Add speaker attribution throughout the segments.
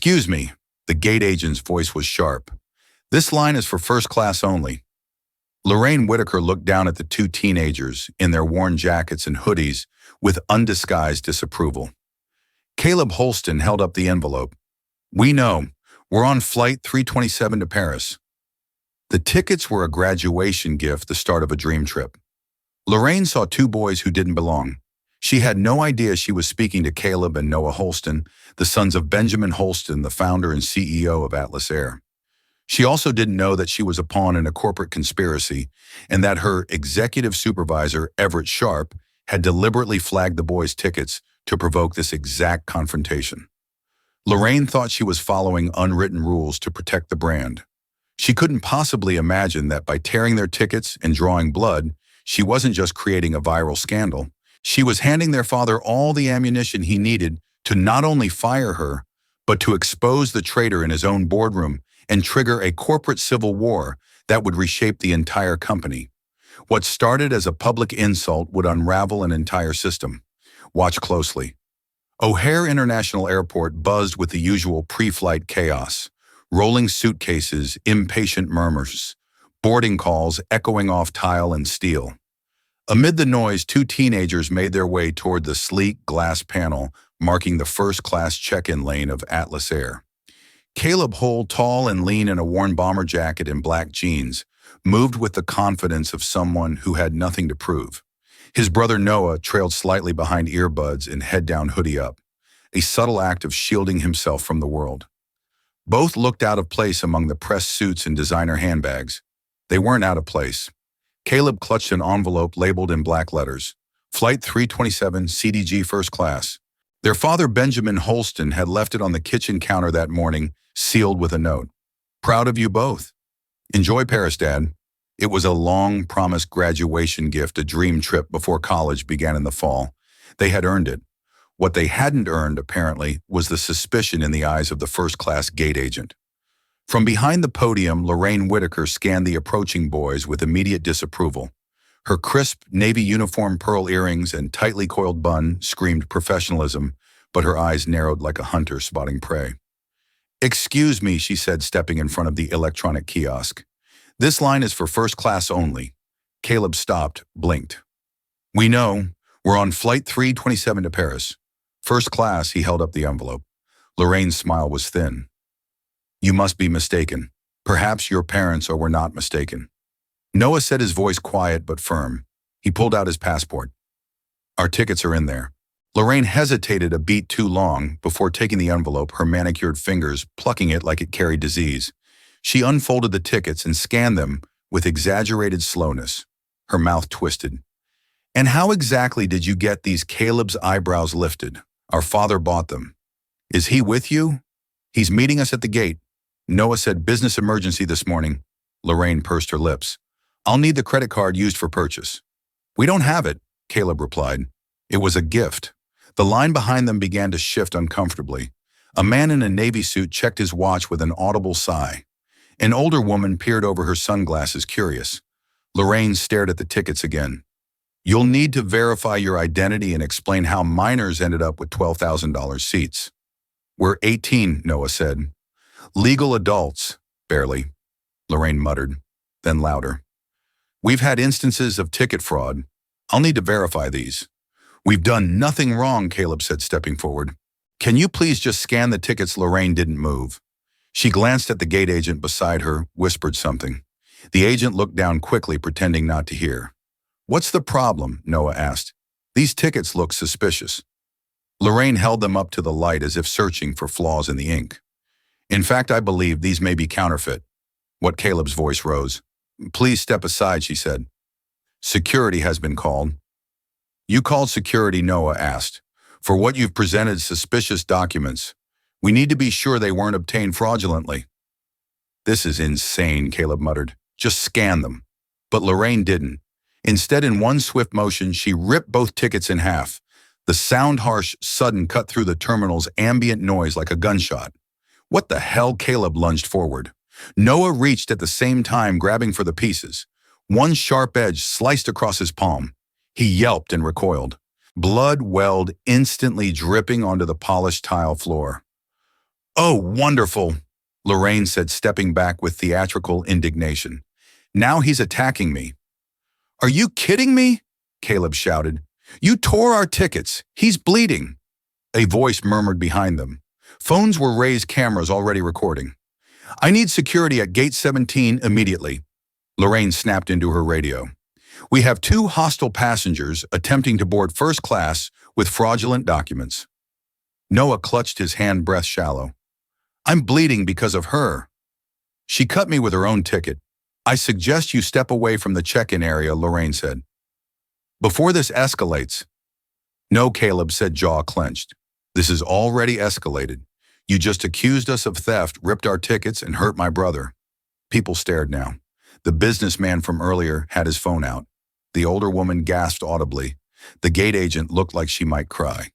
Speaker 1: Excuse me, the gate agent's voice was sharp. This line is for first class only. Lorraine Whitaker looked down at the two teenagers in their worn jackets and hoodies with undisguised disapproval. Caleb Holston held up the envelope. We know. We're on flight 327 to Paris. The tickets were a graduation gift, the start of a dream trip. Lorraine saw two boys who didn't belong. She had no idea she was speaking to Caleb and Noah Holston, the sons of Benjamin Holston, the founder and CEO of Atlas Air. She also didn't know that she was a pawn in a corporate conspiracy and that her executive supervisor, Everett Sharp, had deliberately flagged the boys' tickets to provoke this exact confrontation. Lorraine thought she was following unwritten rules to protect the brand. She couldn't possibly imagine that by tearing their tickets and drawing blood, she wasn't just creating a viral scandal. She was handing their father all the ammunition he needed to not only fire her, but to expose the traitor in his own boardroom and trigger a corporate civil war that would reshape the entire company. What started as a public insult would unravel an entire system. Watch closely. O'Hare International Airport buzzed with the usual pre-flight chaos. Rolling suitcases, impatient murmurs, boarding calls echoing off tile and steel. Amid the noise, two teenagers made their way toward the sleek glass panel marking the first-class check-in lane of Atlas Air. Caleb Hull, tall and lean in a worn bomber jacket and black jeans, moved with the confidence of someone who had nothing to prove. His brother Noah trailed slightly behind, earbuds and head-down, hoodie up, a subtle act of shielding himself from the world. Both looked out of place among the pressed suits and designer handbags. They weren't out of place. Caleb clutched an envelope labeled in black letters, Flight 327, CDG First Class. Their father, Benjamin Holston, had left it on the kitchen counter that morning, sealed with a note. Proud of you both. Enjoy Paris, Dad. It was a long-promised graduation gift, a dream trip before college began in the fall. They had earned it. What they hadn't earned, apparently, was the suspicion in the eyes of the first-class gate agent. From behind the podium, Lorraine Whitaker scanned the approaching boys with immediate disapproval. Her crisp navy uniform, pearl earrings, and tightly coiled bun screamed professionalism, but her eyes narrowed like a hunter spotting prey. Excuse me, she said, stepping in front of the electronic kiosk. This line is for first class only. Caleb stopped, blinked. We know. We're on flight 327 to Paris. First class, he held up the envelope. Lorraine's smile was thin. You must be mistaken. Perhaps your parents were not mistaken. Noah said, his voice quiet but firm. He pulled out his passport. Our tickets are in there. Lorraine hesitated a beat too long before taking the envelope, her manicured fingers plucking it like it carried disease. She unfolded the tickets and scanned them with exaggerated slowness. Her mouth twisted. And how exactly did you get these? Caleb's eyebrows lifted. Our father bought them. Is he with you? He's meeting us at the gate. Noah said business emergency this morning. Lorraine pursed her lips. I'll need the credit card used for purchase. We don't have it, Caleb replied. It was a gift. The line behind them began to shift uncomfortably. A man in a navy suit checked his watch with an audible sigh. An older woman peered over her sunglasses, curious. Lorraine stared at the tickets again. You'll need to verify your identity and explain how minors ended up with $12,000 seats. We're 18, Noah said. Legal adults, barely, Lorraine muttered, then louder. We've had instances of ticket fraud. I'll need to verify these. We've done nothing wrong, Caleb said, stepping forward. Can you please just scan the tickets? Lorraine didn't move. She glanced at the gate agent beside her, whispered something. The agent looked down quickly, pretending not to hear. What's the problem? Noah asked. These tickets look suspicious. Lorraine held them up to the light as if searching for flaws in the ink. In fact, I believe these may be counterfeit. What? Caleb's voice rose. Please step aside, she said. Security has been called. You called security? Noah asked. For what you've presented suspicious documents. We need to be sure they weren't obtained fraudulently. This is insane, Caleb muttered. Just scan them. But Lorraine didn't. Instead, in one swift motion, she ripped both tickets in half. The sound, harsh, sudden, cut through the terminal's ambient noise like a gunshot. What the hell? Caleb lunged forward. Noah reached at the same time, grabbing for the pieces. One sharp edge sliced across his palm. He yelped and recoiled. Blood welled, instantly dripping onto the polished tile floor. Oh, wonderful, Lorraine said, stepping back with theatrical indignation. Now he's attacking me. Are you kidding me? Caleb shouted. You tore our tickets. He's bleeding. A voice murmured behind them. Phones were raised, cameras already recording. I need security at gate 17 immediately. Lorraine snapped into her radio. We have 2 hostile passengers attempting to board first class with fraudulent documents. Noah clutched his hand, breath shallow. I'm bleeding because of her. She cut me with her own ticket. I suggest you step away from the check-in area, Lorraine said. Before this escalates. No, Caleb said, jaw clenched. This is already escalated. You just accused us of theft, ripped our tickets, and hurt my brother. People stared now. The businessman from earlier had his phone out. The older woman gasped audibly. The gate agent looked like she might cry.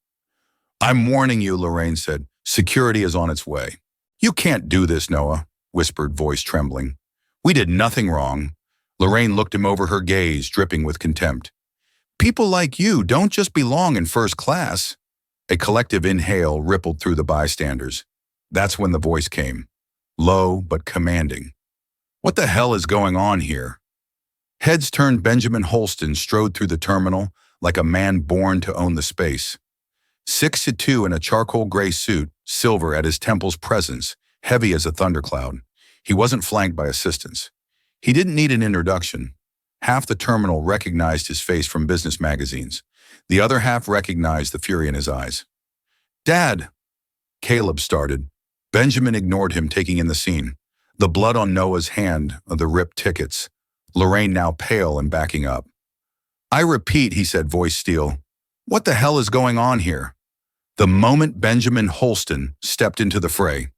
Speaker 1: I'm warning you, Lorraine said. Security is on its way. You can't do this, Noah, whispered voice trembling. We did nothing wrong. Lorraine looked him over, her gaze dripping with contempt. People like you don't just belong in first class. A collective inhale rippled through the bystanders. That's when the voice came, low but commanding. What the hell is going on here? Heads turned. Benjamin Holston strode through the terminal like a man born to own the space. 6'2" in a charcoal gray suit, silver at his temples, presence, heavy as a thundercloud. He wasn't flanked by assistants. He didn't need an introduction. Half the terminal recognized his face from business magazines. The other half recognized the fury in his eyes. Dad, Caleb started. Benjamin ignored him, taking in the scene. The blood on Noah's hand, the ripped tickets. Lorraine now pale and backing up. I repeat, he said, voice steel. What the hell is going on here? The moment Benjamin Holston stepped into the fray,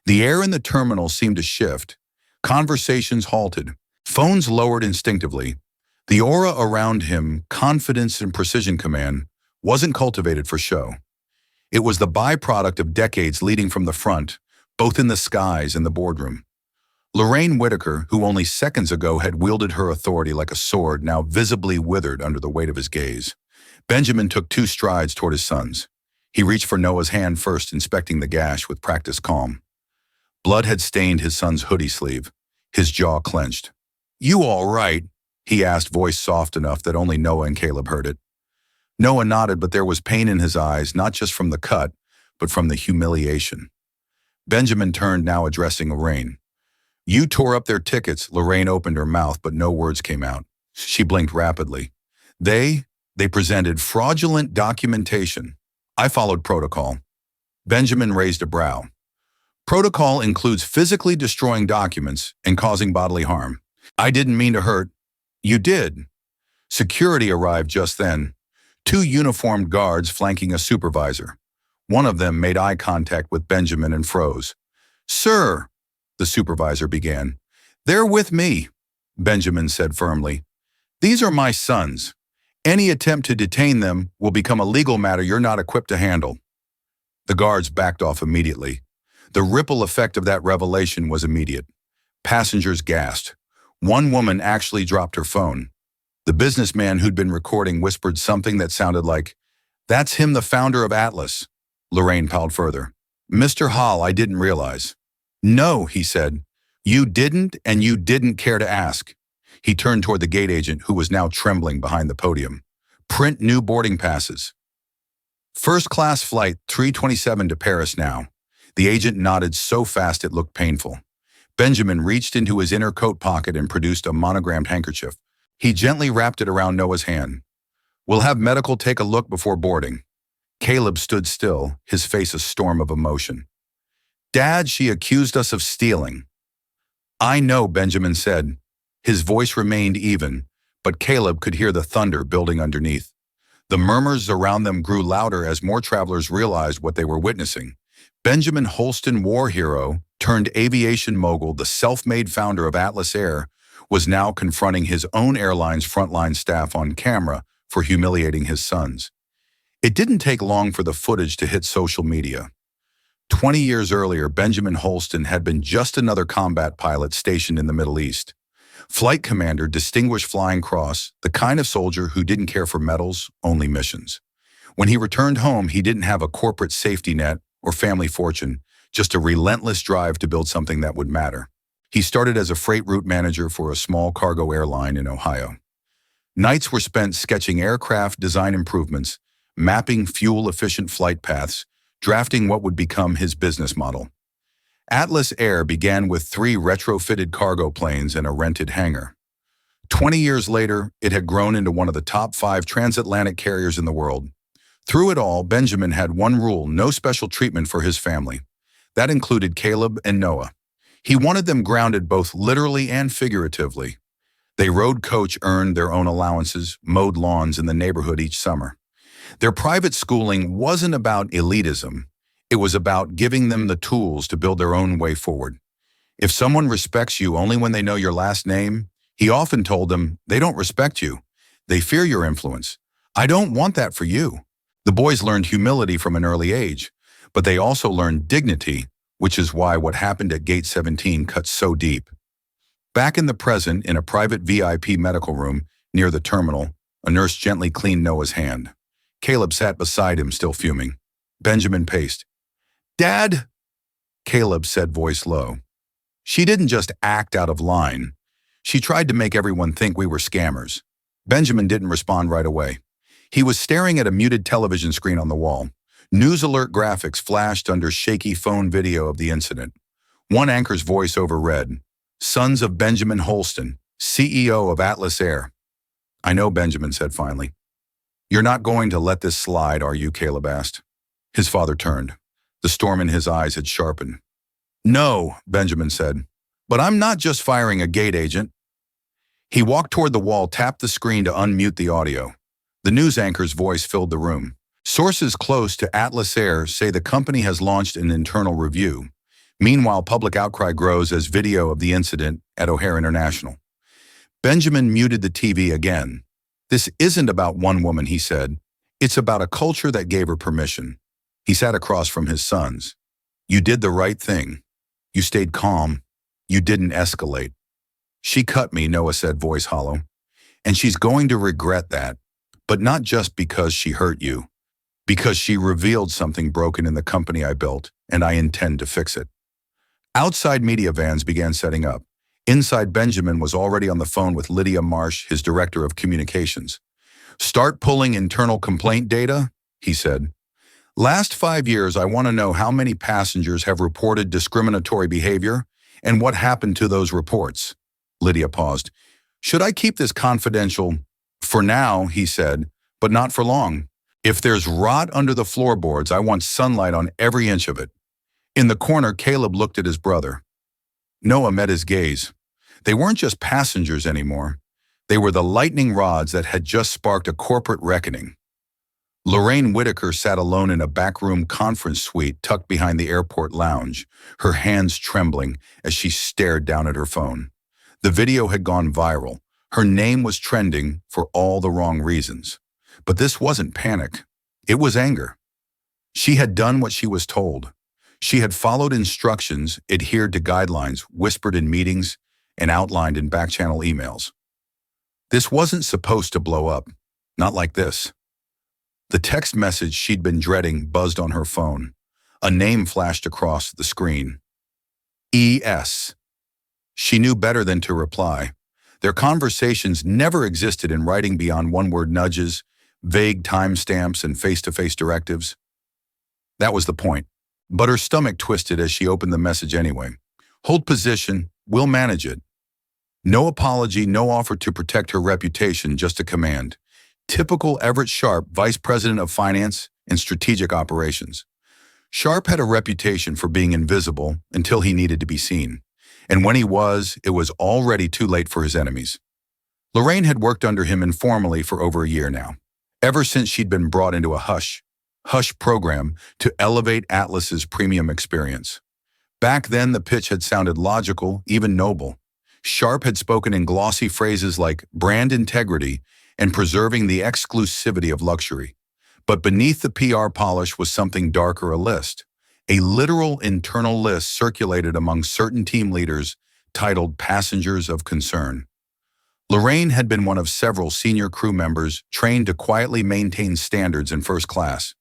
Speaker 1: the air in the terminal seemed to shift. Conversations halted. Phones lowered instinctively. The aura around him, confidence and precision command, wasn't cultivated for show. It was the byproduct of decades leading from the front, both in the skies and the boardroom. Lorraine Whitaker, who only seconds ago had wielded her authority like a sword, now visibly withered under the weight of his gaze. Benjamin took 2 strides toward his sons. He reached for Noah's hand first, inspecting the gash with practiced calm. Blood had stained his son's hoodie sleeve. His jaw clenched. You all right? He asked, voice soft enough that only Noah and Caleb heard it. Noah nodded, but there was pain in his eyes, not just from the cut, but from the humiliation. Benjamin turned, now addressing Lorraine. You tore up their tickets. Lorraine opened her mouth, but no words came out. She blinked rapidly. They presented fraudulent documentation. I followed protocol. Benjamin raised a brow. Protocol includes physically destroying documents and causing bodily harm. I didn't mean to hurt. You did. Security arrived just then. 2 uniformed guards flanking a supervisor. One of them made eye contact with Benjamin and froze. Sir, the supervisor began. They're with me, Benjamin said firmly. These are my sons. Any attempt to detain them will become a legal matter you're not equipped to handle. The guards backed off immediately. The ripple effect of that revelation was immediate. Passengers gasped. One woman actually dropped her phone. The businessman who'd been recording whispered something that sounded like, That's him, the founder of Atlas. Lorraine piled further. Mr. Hall, I didn't realize. No, he said. You didn't, and you didn't care to ask. He turned toward the gate agent, who was now trembling behind the podium. Print new boarding passes. First class flight 327 to Paris now. The agent nodded so fast it looked painful. Benjamin reached into his inner coat pocket and produced a monogrammed handkerchief. He gently wrapped it around Noah's hand. We'll have medical take a look before boarding. Caleb stood still, his face a storm of emotion. Dad, she accused us of stealing. I know, Benjamin said. His voice remained even, but Caleb could hear the thunder building underneath. The murmurs around them grew louder as more travelers realized what they were witnessing. Benjamin Holston, war hero, turned aviation mogul, the self-made founder of Atlas Air, was now confronting his own airline's frontline staff on camera for humiliating his sons. It didn't take long for the footage to hit social media. 20 years earlier, Benjamin Holston had been just another combat pilot stationed in the Middle East. Flight commander, Distinguished Flying Cross, the kind of soldier who didn't care for medals, only missions. When he returned home, he didn't have a corporate safety net or family fortune, just a relentless drive to build something that would matter. He started as a freight route manager for a small cargo airline in Ohio. Nights were spent sketching aircraft design improvements, mapping fuel-efficient flight paths, drafting what would become his business model. Atlas Air began with 3 retrofitted cargo planes and a rented hangar. 20 years later, it had grown into one of the top 5 transatlantic carriers in the world. Through it all, Benjamin had one rule: no special treatment for his family. That included Caleb and Noah. He wanted them grounded both literally and figuratively. They rode coach, earned their own allowances, mowed lawns in the neighborhood each summer. Their private schooling wasn't about elitism. It was about giving them the tools to build their own way forward. If someone respects you only when they know your last name, he often told them, they don't respect you. They fear your influence. I don't want that for you. The boys learned humility from an early age, but they also learned dignity, which is why what happened at Gate 17 cuts so deep. Back in the present, in a private VIP medical room near the terminal, a nurse gently cleaned Noah's hand. Caleb sat beside him, still fuming. Benjamin paced. "Dad," Caleb said, voice low. "She didn't just act out of line. She tried to make everyone think we were scammers." Benjamin didn't respond right away. He was staring at a muted television screen on the wall. News alert graphics flashed under shaky phone video of the incident. One anchor's voice overread, "Sons of Benjamin Holston, CEO of Atlas Air." "I know," Benjamin said finally. "You're not going to let this slide, are you?" Caleb asked. His father turned. The storm in his eyes had sharpened. "No," Benjamin said, "but I'm not just firing a gate agent." He walked toward the wall, tapped the screen to unmute the audio. The news anchor's voice filled the room. "Sources close to Atlas Air say the company has launched an internal review. Meanwhile, public outcry grows as video of the incident at O'Hare International." Benjamin muted the TV again. "This isn't about one woman," he said. "It's about a culture that gave her permission." He sat across from his sons. "You did the right thing. You stayed calm. You didn't escalate." "She cut me," Noah said, voice hollow. "And she's going to regret that. But not just because she hurt you. Because she revealed something broken in the company I built, and I intend to fix it." Outside media vans began setting up. Inside, Benjamin was already on the phone with Lydia Marsh, his director of communications. "Start pulling internal complaint data," he said. "Last 5 years, I want to know how many passengers have reported discriminatory behavior and what happened to those reports." Lydia paused. "Should I keep this confidential?" "For now," he said, "but not for long. If there's rot under the floorboards, I want sunlight on every inch of it." In the corner, Caleb looked at his brother. Noah met his gaze. They weren't just passengers anymore. They were the lightning rods that had just sparked a corporate reckoning. Lorraine Whitaker sat alone in a backroom conference suite tucked behind the airport lounge, her hands trembling as she stared down at her phone. The video had gone viral. Her name was trending for all the wrong reasons. But this wasn't panic. It was anger. She had done what she was told. She had followed instructions, adhered to guidelines whispered in meetings and outlined in back-channel emails. This wasn't supposed to blow up. Not like this. The text message she'd been dreading buzzed on her phone. A name flashed across the screen. E.S. She knew better than to reply. Their conversations never existed in writing beyond one-word nudges, vague timestamps, and face-to-face directives. That was the point. But her stomach twisted as she opened the message anyway. "Hold position, we'll manage it." No apology, no offer to protect her reputation, just a command. Typical Everett Sharp, Vice President of Finance and Strategic Operations. Sharp had a reputation for being invisible until he needed to be seen. And when he was, it was already too late for his enemies. Lorraine had worked under him informally for over a year now, ever since she'd been brought into a hush program to elevate Atlas's premium experience. Back then, the pitch had sounded logical, even noble. Sharp had spoken in glossy phrases like brand integrity and preserving the exclusivity of luxury. But beneath the PR polish was something darker: a list. A literal internal list circulated among certain team leaders titled Passengers of Concern. Lorraine had been one of several senior crew members trained to quietly maintain standards in first class.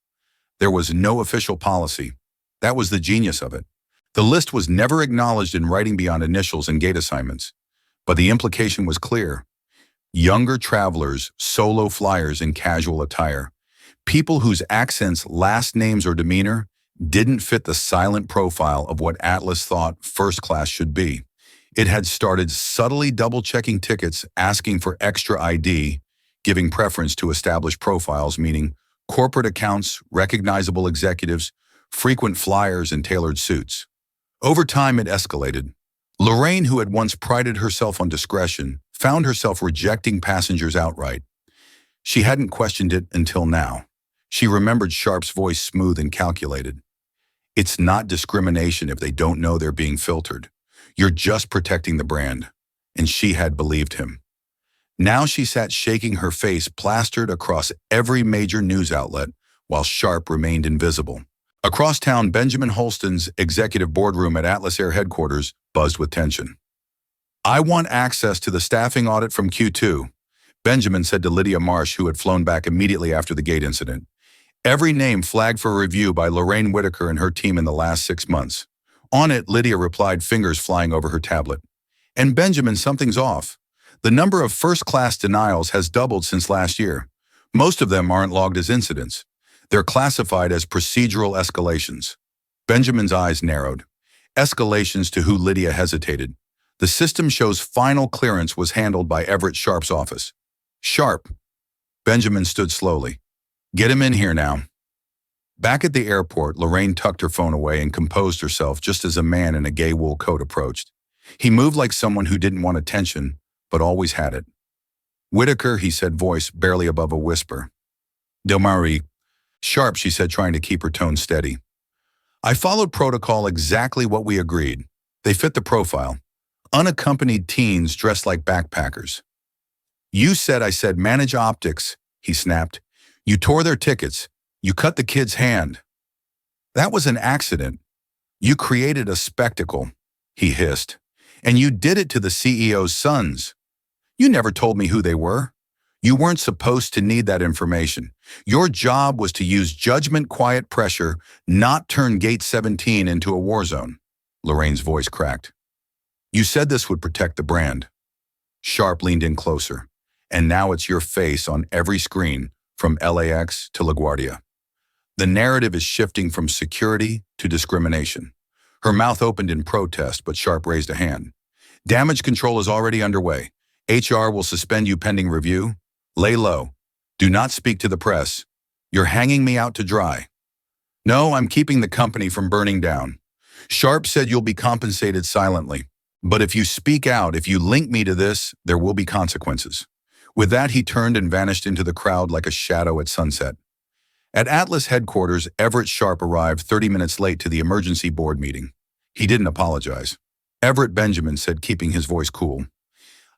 Speaker 1: There was no official policy. That was the genius of it. The list was never acknowledged in writing beyond initials and gate assignments, but the implication was clear. Younger travelers, solo flyers in casual attire, people whose accents, last names, or demeanor didn't fit the silent profile of what Atlas thought first class should be. It had started subtly double-checking tickets, asking for extra ID, giving preference to established profiles, meaning corporate accounts, recognizable executives, frequent flyers, and tailored suits. Over time, it escalated. Lorraine, who had once prided herself on discretion, found herself rejecting passengers outright. She hadn't questioned it until now. She remembered Sharp's voice, smooth and calculated. It's not discrimination if they don't know they're being filtered. You're just protecting the brand. And she had believed him. Now she sat shaking, her face plastered across every major news outlet, while Sharp remained invisible. Across town, Benjamin Holston's executive boardroom at Atlas Air headquarters buzzed with tension. "I want access to the staffing audit from Q2, Benjamin said to Lydia Marsh, who had flown back immediately after the gate incident. Every name flagged for review by Lorraine Whitaker and her team in the last 6 months. On it, Lydia replied, fingers flying over her tablet. "And Benjamin, something's off. The number of first-class denials has doubled since last year. Most of them aren't logged as incidents. They're classified as procedural escalations." Benjamin's eyes narrowed. Escalations to who? Lydia hesitated. "The system shows final clearance was handled by Everett Sharp's office." "Sharp." Benjamin stood slowly. "Get him in here now." Back at the airport, Lorraine tucked her phone away and composed herself just as a man in a gay wool coat approached. He moved like someone who didn't want attention, but always had it. "Whitaker," he said, voice barely above a whisper. "Del Marie." "Sharp," she said, trying to keep her tone steady. "I followed protocol, exactly what we agreed. They fit the profile. Unaccompanied teens dressed like backpackers." "You said," I said, "manage optics," he snapped. "You tore their tickets. You cut the kid's hand." "That was an accident. You created a spectacle," he hissed. "And you did it to the CEO's sons. You never told me who they were. You weren't supposed to need that information. Your job was to use judgment, quiet pressure, not turn Gate 17 into a war zone." Lorraine's voice cracked. "You said this would protect the brand." Sharp leaned in closer. "And now it's your face on every screen, from LAX to LaGuardia. The narrative is shifting from security to discrimination." Her mouth opened in protest, but Sharp raised a hand. "Damage control is already underway. HR will suspend you pending review. Lay low. Do not speak to the press. You're hanging me out to dry." "No, I'm keeping the company from burning down. Sharp said you'll be compensated silently. But if you speak out, if you link me to this, there will be consequences." With that, he turned and vanished into the crowd like a shadow at sunset. At Atlas headquarters, Everett Sharp arrived 30 minutes late to the emergency board meeting. He didn't apologize. "Everett," Benjamin said, keeping his voice cool,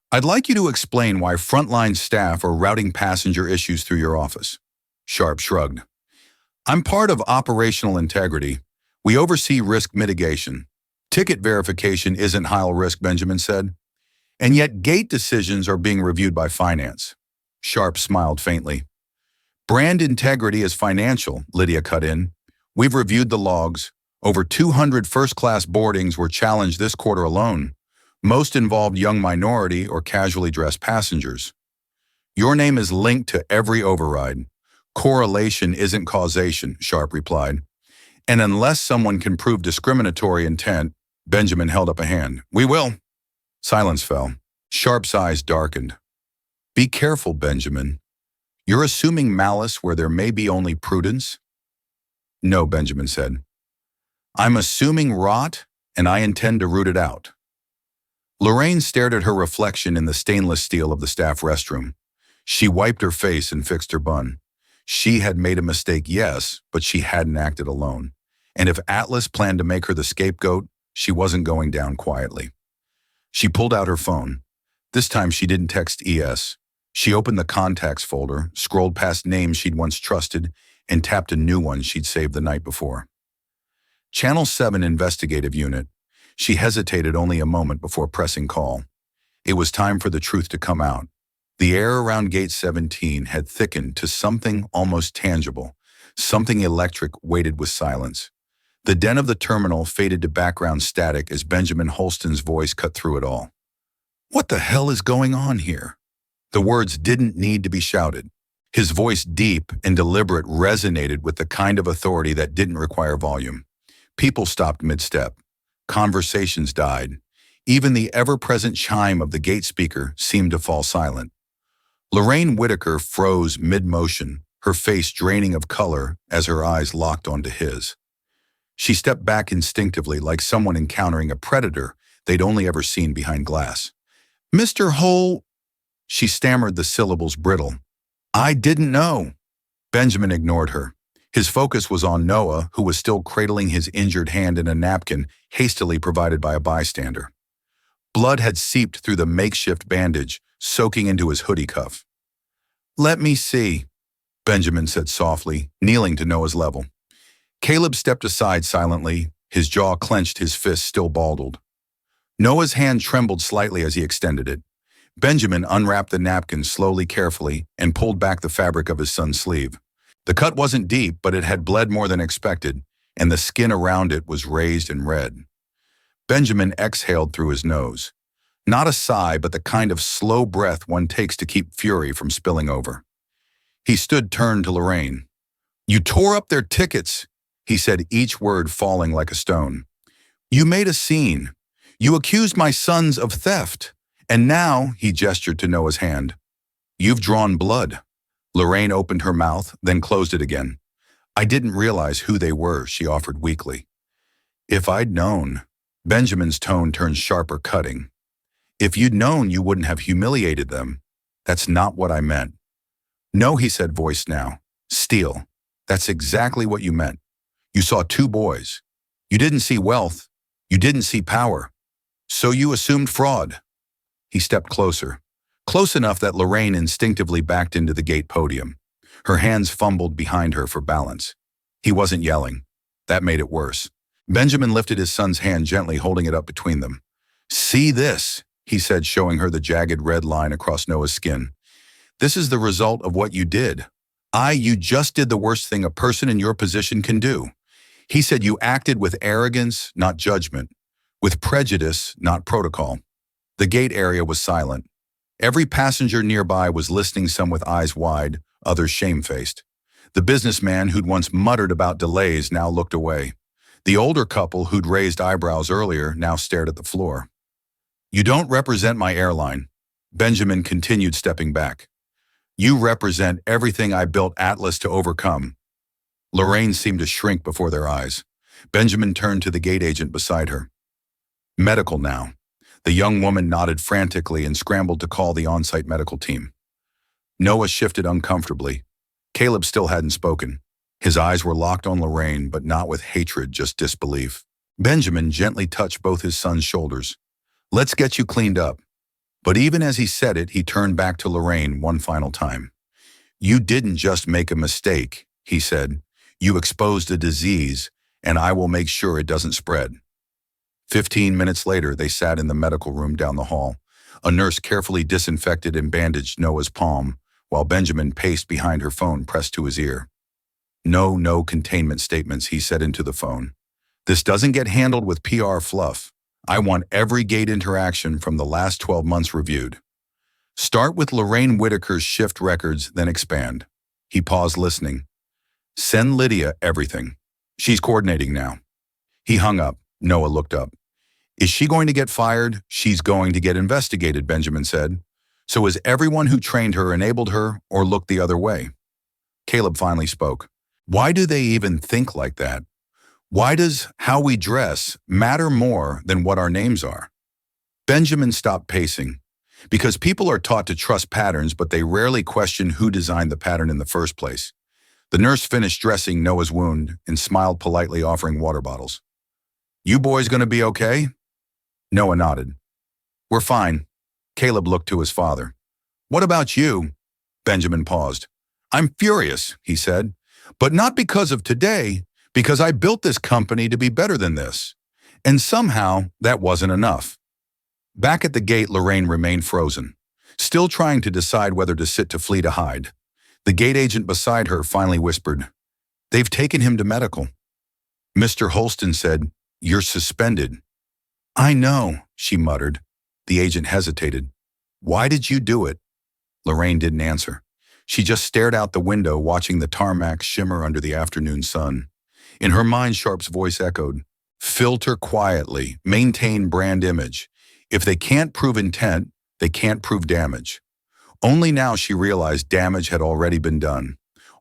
Speaker 1: "I'd like you to explain why frontline staff are routing passenger issues through your office." Sharp shrugged. "I'm part of operational integrity. We oversee risk mitigation. Ticket verification isn't high risk," Benjamin said. "And yet gate decisions are being reviewed by finance." Sharp smiled faintly. "Brand integrity is financial," Lydia cut in. "We've reviewed the logs. Over 200 first-class boardings were challenged this quarter alone. Most involved young minority or casually dressed passengers. Your name is linked to every override. Correlation isn't causation," Sharp replied. "And unless someone can prove discriminatory intent," Benjamin held up a hand. "We will." Silence fell. Sharp's eyes darkened. "Be careful, Benjamin. You're assuming malice where there may be only prudence." "No," Benjamin said. "I'm assuming rot, and I intend to root it out." Lorraine stared at her reflection in the stainless steel of the staff restroom. She wiped her face and fixed her bun. She had made a mistake, yes, but she hadn't acted alone. And if Atlas planned to make her the scapegoat, she wasn't going down quietly. She pulled out her phone. This time she didn't text ES. She opened the contacts folder, scrolled past names she'd once trusted, and tapped a new one she'd saved the night before. Channel 7 Investigative Unit. She hesitated only a moment before pressing call. It was time for the truth to come out. The air around Gate 17 had thickened to something almost tangible, something electric weighted with silence. The den of the terminal faded to background static as Benjamin Holston's voice cut through it all. "What the hell is going on here?" The words didn't need to be shouted. His voice, deep and deliberate, resonated with the kind of authority that didn't require volume. People stopped mid-step. Conversations died. Even the ever-present chime of the gate speaker seemed to fall silent. Lorraine Whitaker froze mid-motion, her face draining of color as her eyes locked onto his. She stepped back instinctively, like someone encountering a predator they'd only ever seen behind glass. "Mr. Hole," she stammered, the syllables brittle. "I didn't know." Benjamin ignored her. His focus was on Noah, who was still cradling his injured hand in a napkin hastily provided by a bystander. Blood had seeped through the makeshift bandage, soaking into his hoodie cuff. "Let me see," Benjamin said softly, kneeling to Noah's level. Caleb stepped aside silently, his jaw clenched, his fist still balled. Noah's hand trembled slightly as he extended it. Benjamin unwrapped the napkin slowly, carefully, and pulled back the fabric of his son's sleeve. The cut wasn't deep, but it had bled more than expected, and the skin around it was raised and red. Benjamin exhaled through his nose. Not a sigh, but the kind of slow breath one takes to keep fury from spilling over. He stood, turned to Lorraine. "You tore up their tickets," he said, each word falling like a stone. "You made a scene. You accused my sons of theft. And now," he gestured to Noah's hand, "you've drawn blood." Lorraine opened her mouth, then closed it again. "I didn't realize who they were," she offered weakly. "If I'd known," Benjamin's tone turned sharper, cutting. "If you'd known, you wouldn't have humiliated them. That's not what I meant." "No," he said, voice now. "Steal. That's exactly what you meant. You saw two boys. You didn't see wealth. You didn't see power. So you assumed fraud." He stepped closer, close enough that Lorraine instinctively backed into the gate podium. Her hands fumbled behind her for balance. He wasn't yelling. That made it worse. Benjamin lifted his son's hand gently, holding it up between them. "See this," he said, showing her the jagged red line across Noah's skin. "This is the result of what you did. You just did the worst thing a person in your position can do." He said, "You acted with arrogance, not judgment, with prejudice, not protocol." The gate area was silent. Every passenger nearby was listening, some with eyes wide, others shamefaced. The businessman who'd once muttered about delays now looked away. The older couple who'd raised eyebrows earlier now stared at the floor. "You don't represent my airline," Benjamin continued, stepping back. "You represent everything I built Atlas to overcome." Lorraine seemed to shrink before their eyes. Benjamin turned to the gate agent beside her. "Medical now." The young woman nodded frantically and scrambled to call the on-site medical team. Noah shifted uncomfortably. Caleb still hadn't spoken. His eyes were locked on Lorraine, but not with hatred, just disbelief. Benjamin gently touched both his son's shoulders. "Let's get you cleaned up." But even as he said it, he turned back to Lorraine one final time. "You didn't just make a mistake," he said. "You exposed a disease, and I will make sure it doesn't spread." 15 minutes later, they sat in the medical room down the hall. A nurse carefully disinfected and bandaged Noah's palm, while Benjamin paced behind her, phone pressed to his ear. No containment statements," he said into the phone. "This doesn't get handled with PR fluff. I want every gate interaction from the last 12 months reviewed. Start with Lorraine Whitaker's shift records, then expand." He paused, listening. "Send Lydia everything. She's coordinating now." He hung up. Noah looked up. "Is she going to get fired?" "She's going to get investigated," Benjamin said. "So is everyone who trained her, enabled her, or looked the other way." Caleb finally spoke. "Why do they even think like that? Why does how we dress matter more than what our names are?" Benjamin stopped pacing. "Because people are taught to trust patterns, but they rarely question who designed the pattern in the first place." The nurse finished dressing Noah's wound and smiled politely, offering water bottles. "You boys gonna be okay?" Noah nodded. "We're fine." Caleb looked to his father. "What about you?" Benjamin paused. "I'm furious," he said, "but not because of today, because I built this company to be better than this. And somehow, that wasn't enough." Back at the gate, Lorraine remained frozen, still trying to decide whether to sit, to flee, to hide. The gate agent beside her finally whispered, "They've taken him to medical." Mr. Holston said, "You're suspended." "I know," she muttered. The agent hesitated. "Why did you do it?" Lorraine didn't answer. She just stared out the window, watching the tarmac shimmer under the afternoon sun. In her mind, Sharp's voice echoed, "Filter quietly, maintain brand image. If they can't prove intent, they can't prove damage." Only now she realized damage had already been done,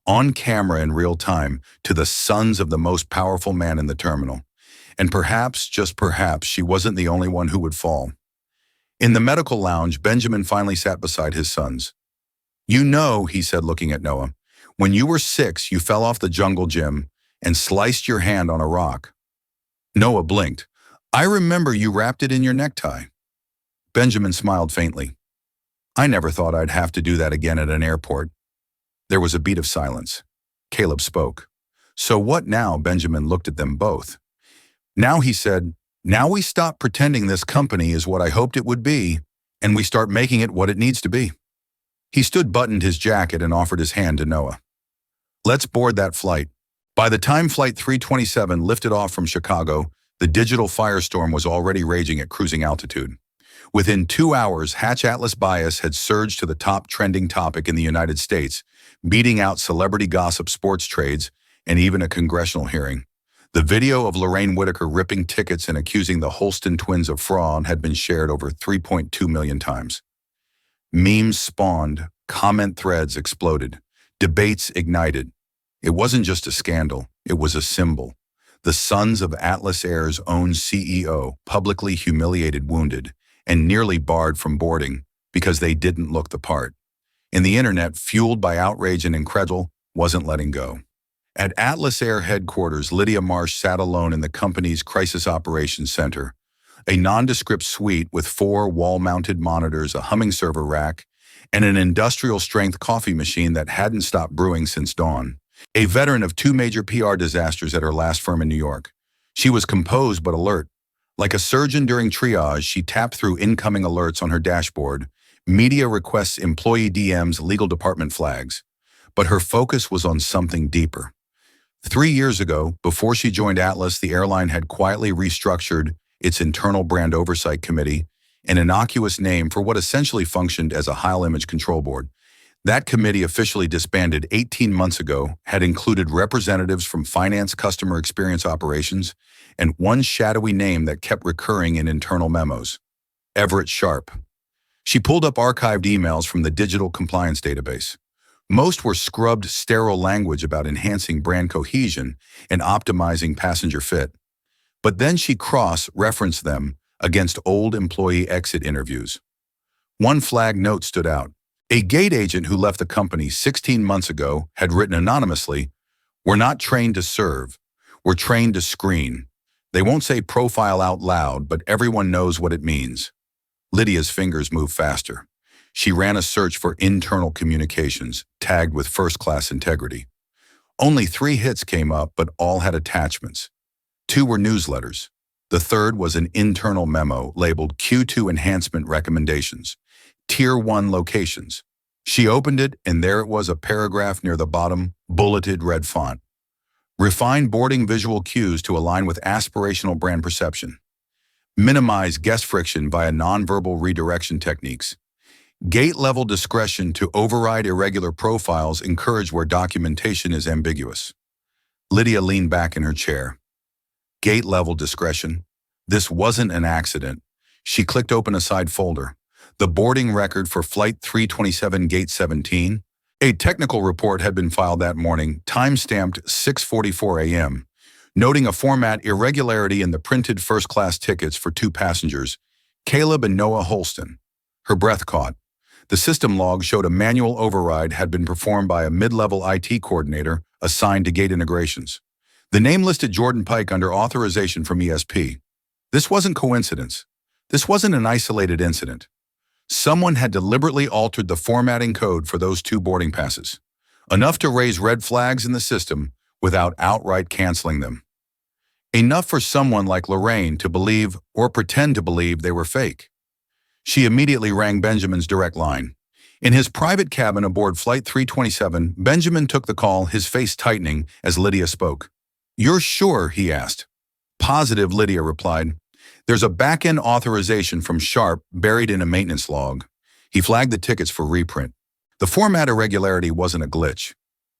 Speaker 1: on camera in real time, to the sons of the most powerful man in the terminal. And perhaps, just perhaps, she wasn't the only one who would fall. In the medical lounge, Benjamin finally sat beside his sons. "You know," he said, looking at Noah, "when you were 6, you fell off the jungle gym and sliced your hand on a rock." Noah blinked. "I remember you wrapped it in your necktie." Benjamin smiled faintly. "I never thought I'd have to do that again at an airport." There was a beat of silence. Caleb spoke. "So what now?" Benjamin looked at them both. "Now," he said, "now we stop pretending this company is what I hoped it would be, and we start making it what it needs to be." He stood, buttoned his jacket, and offered his hand to Noah. "Let's board that flight." By the time Flight 327 lifted off from Chicago, the digital firestorm was already raging at cruising altitude. Within 2 hours, Hatch Atlas bias had surged to the top trending topic in the United States, beating out celebrity gossip, sports trades, and even a congressional hearing. The video of Lorraine Whitaker ripping tickets and accusing the Holston twins of fraud had been shared over 3.2 million times. Memes spawned, comment threads exploded, debates ignited. It wasn't just a scandal, it was a symbol. The sons of Atlas Air's own CEO publicly humiliated, wounded, and nearly barred from boarding because they didn't look the part. And the internet, fueled by outrage and incredulity, wasn't letting go. At Atlas Air headquarters, Lydia Marsh sat alone in the company's Crisis Operations Center, a nondescript suite with 4 wall-mounted monitors, a humming server rack, and an industrial-strength coffee machine that hadn't stopped brewing since dawn. A veteran of 2 major PR disasters at her last firm in New York, she was composed but alert. Like a surgeon during triage, she tapped through incoming alerts on her dashboard, media requests, employee DMs, legal department flags. But her focus was on something deeper. 3 years ago, before she joined Atlas, the airline had quietly restructured its internal brand oversight committee, an innocuous name for what essentially functioned as a high image control board. That committee, officially disbanded 18 months ago, had included representatives from finance, customer experience, operations, and one shadowy name that kept recurring in internal memos: Everett Sharp. She pulled up archived emails from the digital compliance database. Most were scrubbed, sterile language about enhancing brand cohesion and optimizing passenger fit. But then she cross-referenced them against old employee exit interviews. One flag note stood out. A gate agent who left the company 16 months ago had written anonymously, "We're not trained to serve. We're trained to screen." They won't say profile out loud, but everyone knows what it means. Lydia's fingers moved faster. She ran a search for internal communications, tagged with first-class integrity. Only 3 hits came up, but all had attachments. 2 were newsletters. The third was an internal memo labeled Q2 Enhancement Recommendations, Tier 1 Locations. She opened it, and there it was, a paragraph near the bottom, bulleted red font. Refine boarding visual cues to align with aspirational brand perception. Minimize guest friction via nonverbal redirection techniques. Gate-level discretion to override irregular profiles, encourage where documentation is ambiguous. Lydia leaned back in her chair. Gate-level discretion. This wasn't an accident. She clicked open a side folder. The boarding record for Flight 327 Gate 17. A technical report had been filed that morning, time-stamped 6:44 a.m., noting a format irregularity in the printed first-class tickets for 2 passengers, Caleb and Noah Holston. Her breath caught. The system log showed a manual override had been performed by a mid-level IT coordinator assigned to gate integrations. The name listed Jordan Pike under authorization from ESP. This wasn't coincidence. This wasn't an isolated incident. Someone had deliberately altered the formatting code for those 2 boarding passes, enough to raise red flags in the system without outright canceling them. Enough for someone like Lorraine to believe or pretend to believe they were fake. She immediately rang Benjamin's direct line. In his private cabin aboard Flight 327, Benjamin took the call, his face tightening as Lydia spoke. You're sure? He asked. Positive, Lydia replied. There's a back-end authorization from Sharp buried in a maintenance log. He flagged the tickets for reprint. The format irregularity wasn't a glitch.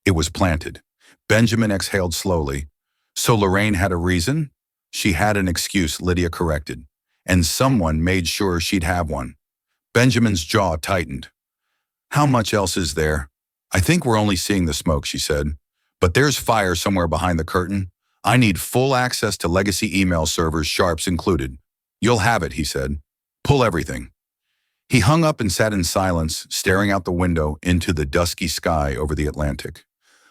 Speaker 1: It was planted. Benjamin exhaled slowly. So Lorraine had a reason? She had an excuse, Lydia corrected. And someone made sure she'd have one. Benjamin's jaw tightened. How much else is there? I think we're only seeing the smoke, she said. But there's fire somewhere behind the curtain. I need full access to legacy email servers, Sharp's included. You'll have it, he said. Pull everything. He hung up and sat in silence, staring out the window into the dusky sky over the Atlantic.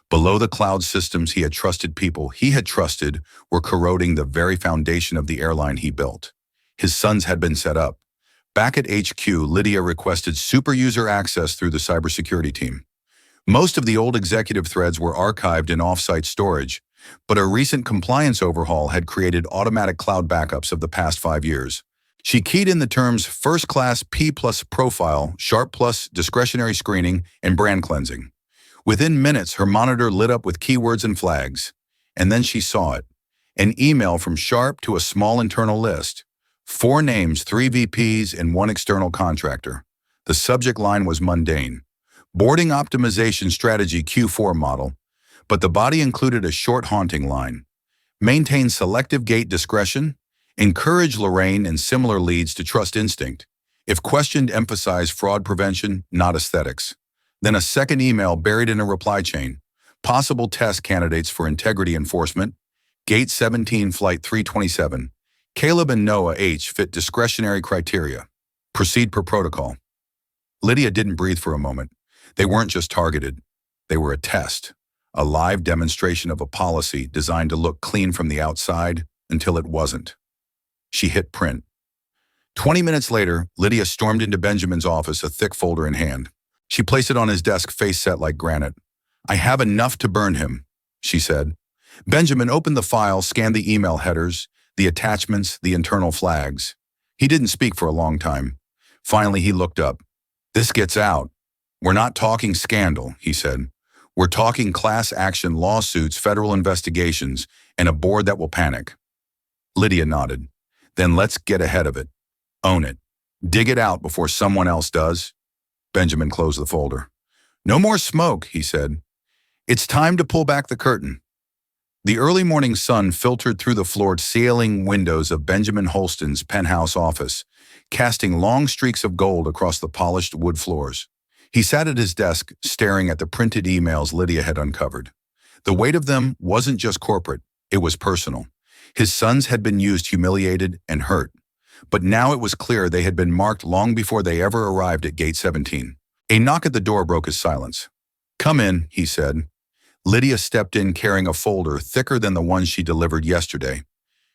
Speaker 1: Below the cloud systems he had trusted, people he had trusted were corroding the very foundation of the airline he built. His sons had been set up. Back at HQ, Lydia requested super user access through the cybersecurity team. Most of the old executive threads were archived in off-site storage, but a recent compliance overhaul had created automatic cloud backups of the past 5 years. She keyed in the terms first-class P+ profile, Sharp+ discretionary screening, and brand cleansing. Within minutes, her monitor lit up with keywords and flags. And then she saw it. An email from Sharp to a small internal list. 4 names, 3 VPs, and 1 external contractor. The subject line was mundane. Boarding optimization strategy Q4 model. But the body included a short haunting line. Maintain selective gate discretion. Encourage Lorraine and similar leads to trust instinct. If questioned, emphasize fraud prevention, not aesthetics. Then a second email buried in a reply chain. Possible test candidates for integrity enforcement. Gate 17, Flight 327. Caleb and Noah H. fit discretionary criteria. Proceed per protocol. Lydia didn't breathe for a moment. They weren't just targeted. They were a test. A live demonstration of a policy designed to look clean from the outside until it wasn't. She hit print. 20 minutes later, Lydia stormed into Benjamin's office, a thick folder in hand. She placed it on his desk, face set like granite. I have enough to burn him, she said. Benjamin opened the file, scanned the email headers, the attachments, the internal flags. He didn't speak for a long time. Finally, he looked up. This gets out. We're not talking scandal, he said. We're talking class action lawsuits, federal investigations, and a board that will panic. Lydia nodded. Then let's get ahead of it. Own it. Dig it out before someone else does. Benjamin closed the folder. No more smoke, he said. It's time to pull back the curtain. The early morning sun filtered through the floor-to-ceiling windows of Benjamin Holston's penthouse office, casting long streaks of gold across the polished wood floors. He sat at his desk, staring at the printed emails Lydia had uncovered. The weight of them wasn't just corporate, it was personal. His sons had been used, humiliated, and hurt. But now it was clear they had been marked long before they ever arrived at Gate 17. A knock at the door broke his silence. Come in, he said. Lydia stepped in carrying a folder thicker than the one she delivered yesterday.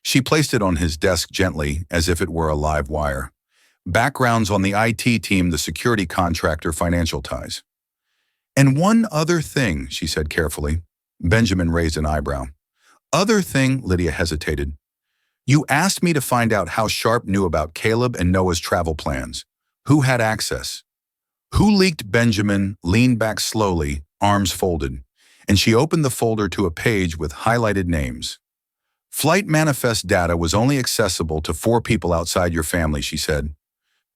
Speaker 1: She placed it on his desk gently, as if it were a live wire. Backgrounds on the IT team, the security contractor, financial ties. And one other thing, she said carefully. Benjamin raised an eyebrow. Other thing, Lydia hesitated. You asked me to find out how Sharp knew about Caleb and Noah's travel plans. Who had access? Who leaked? Benjamin leaned back slowly, arms folded, and she opened the folder to a page with highlighted names. Flight manifest data was only accessible to 4 people outside your family, she said.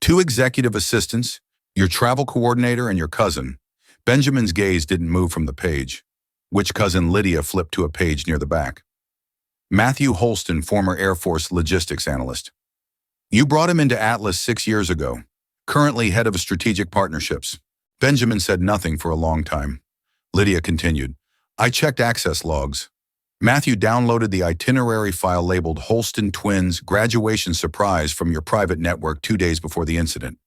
Speaker 1: 2 executive assistants, your travel coordinator, and your cousin. Benjamin's gaze didn't move from the page. Which cousin? Lydia flipped to a page near the back. Matthew Holston, former Air Force logistics analyst. You brought him into Atlas 6 years ago. Currently head of strategic partnerships. Benjamin said nothing for a long time. Lydia continued. I checked access logs. Matthew downloaded the itinerary file labeled Holston Twins Graduation Surprise from your private network 2 days before the incident.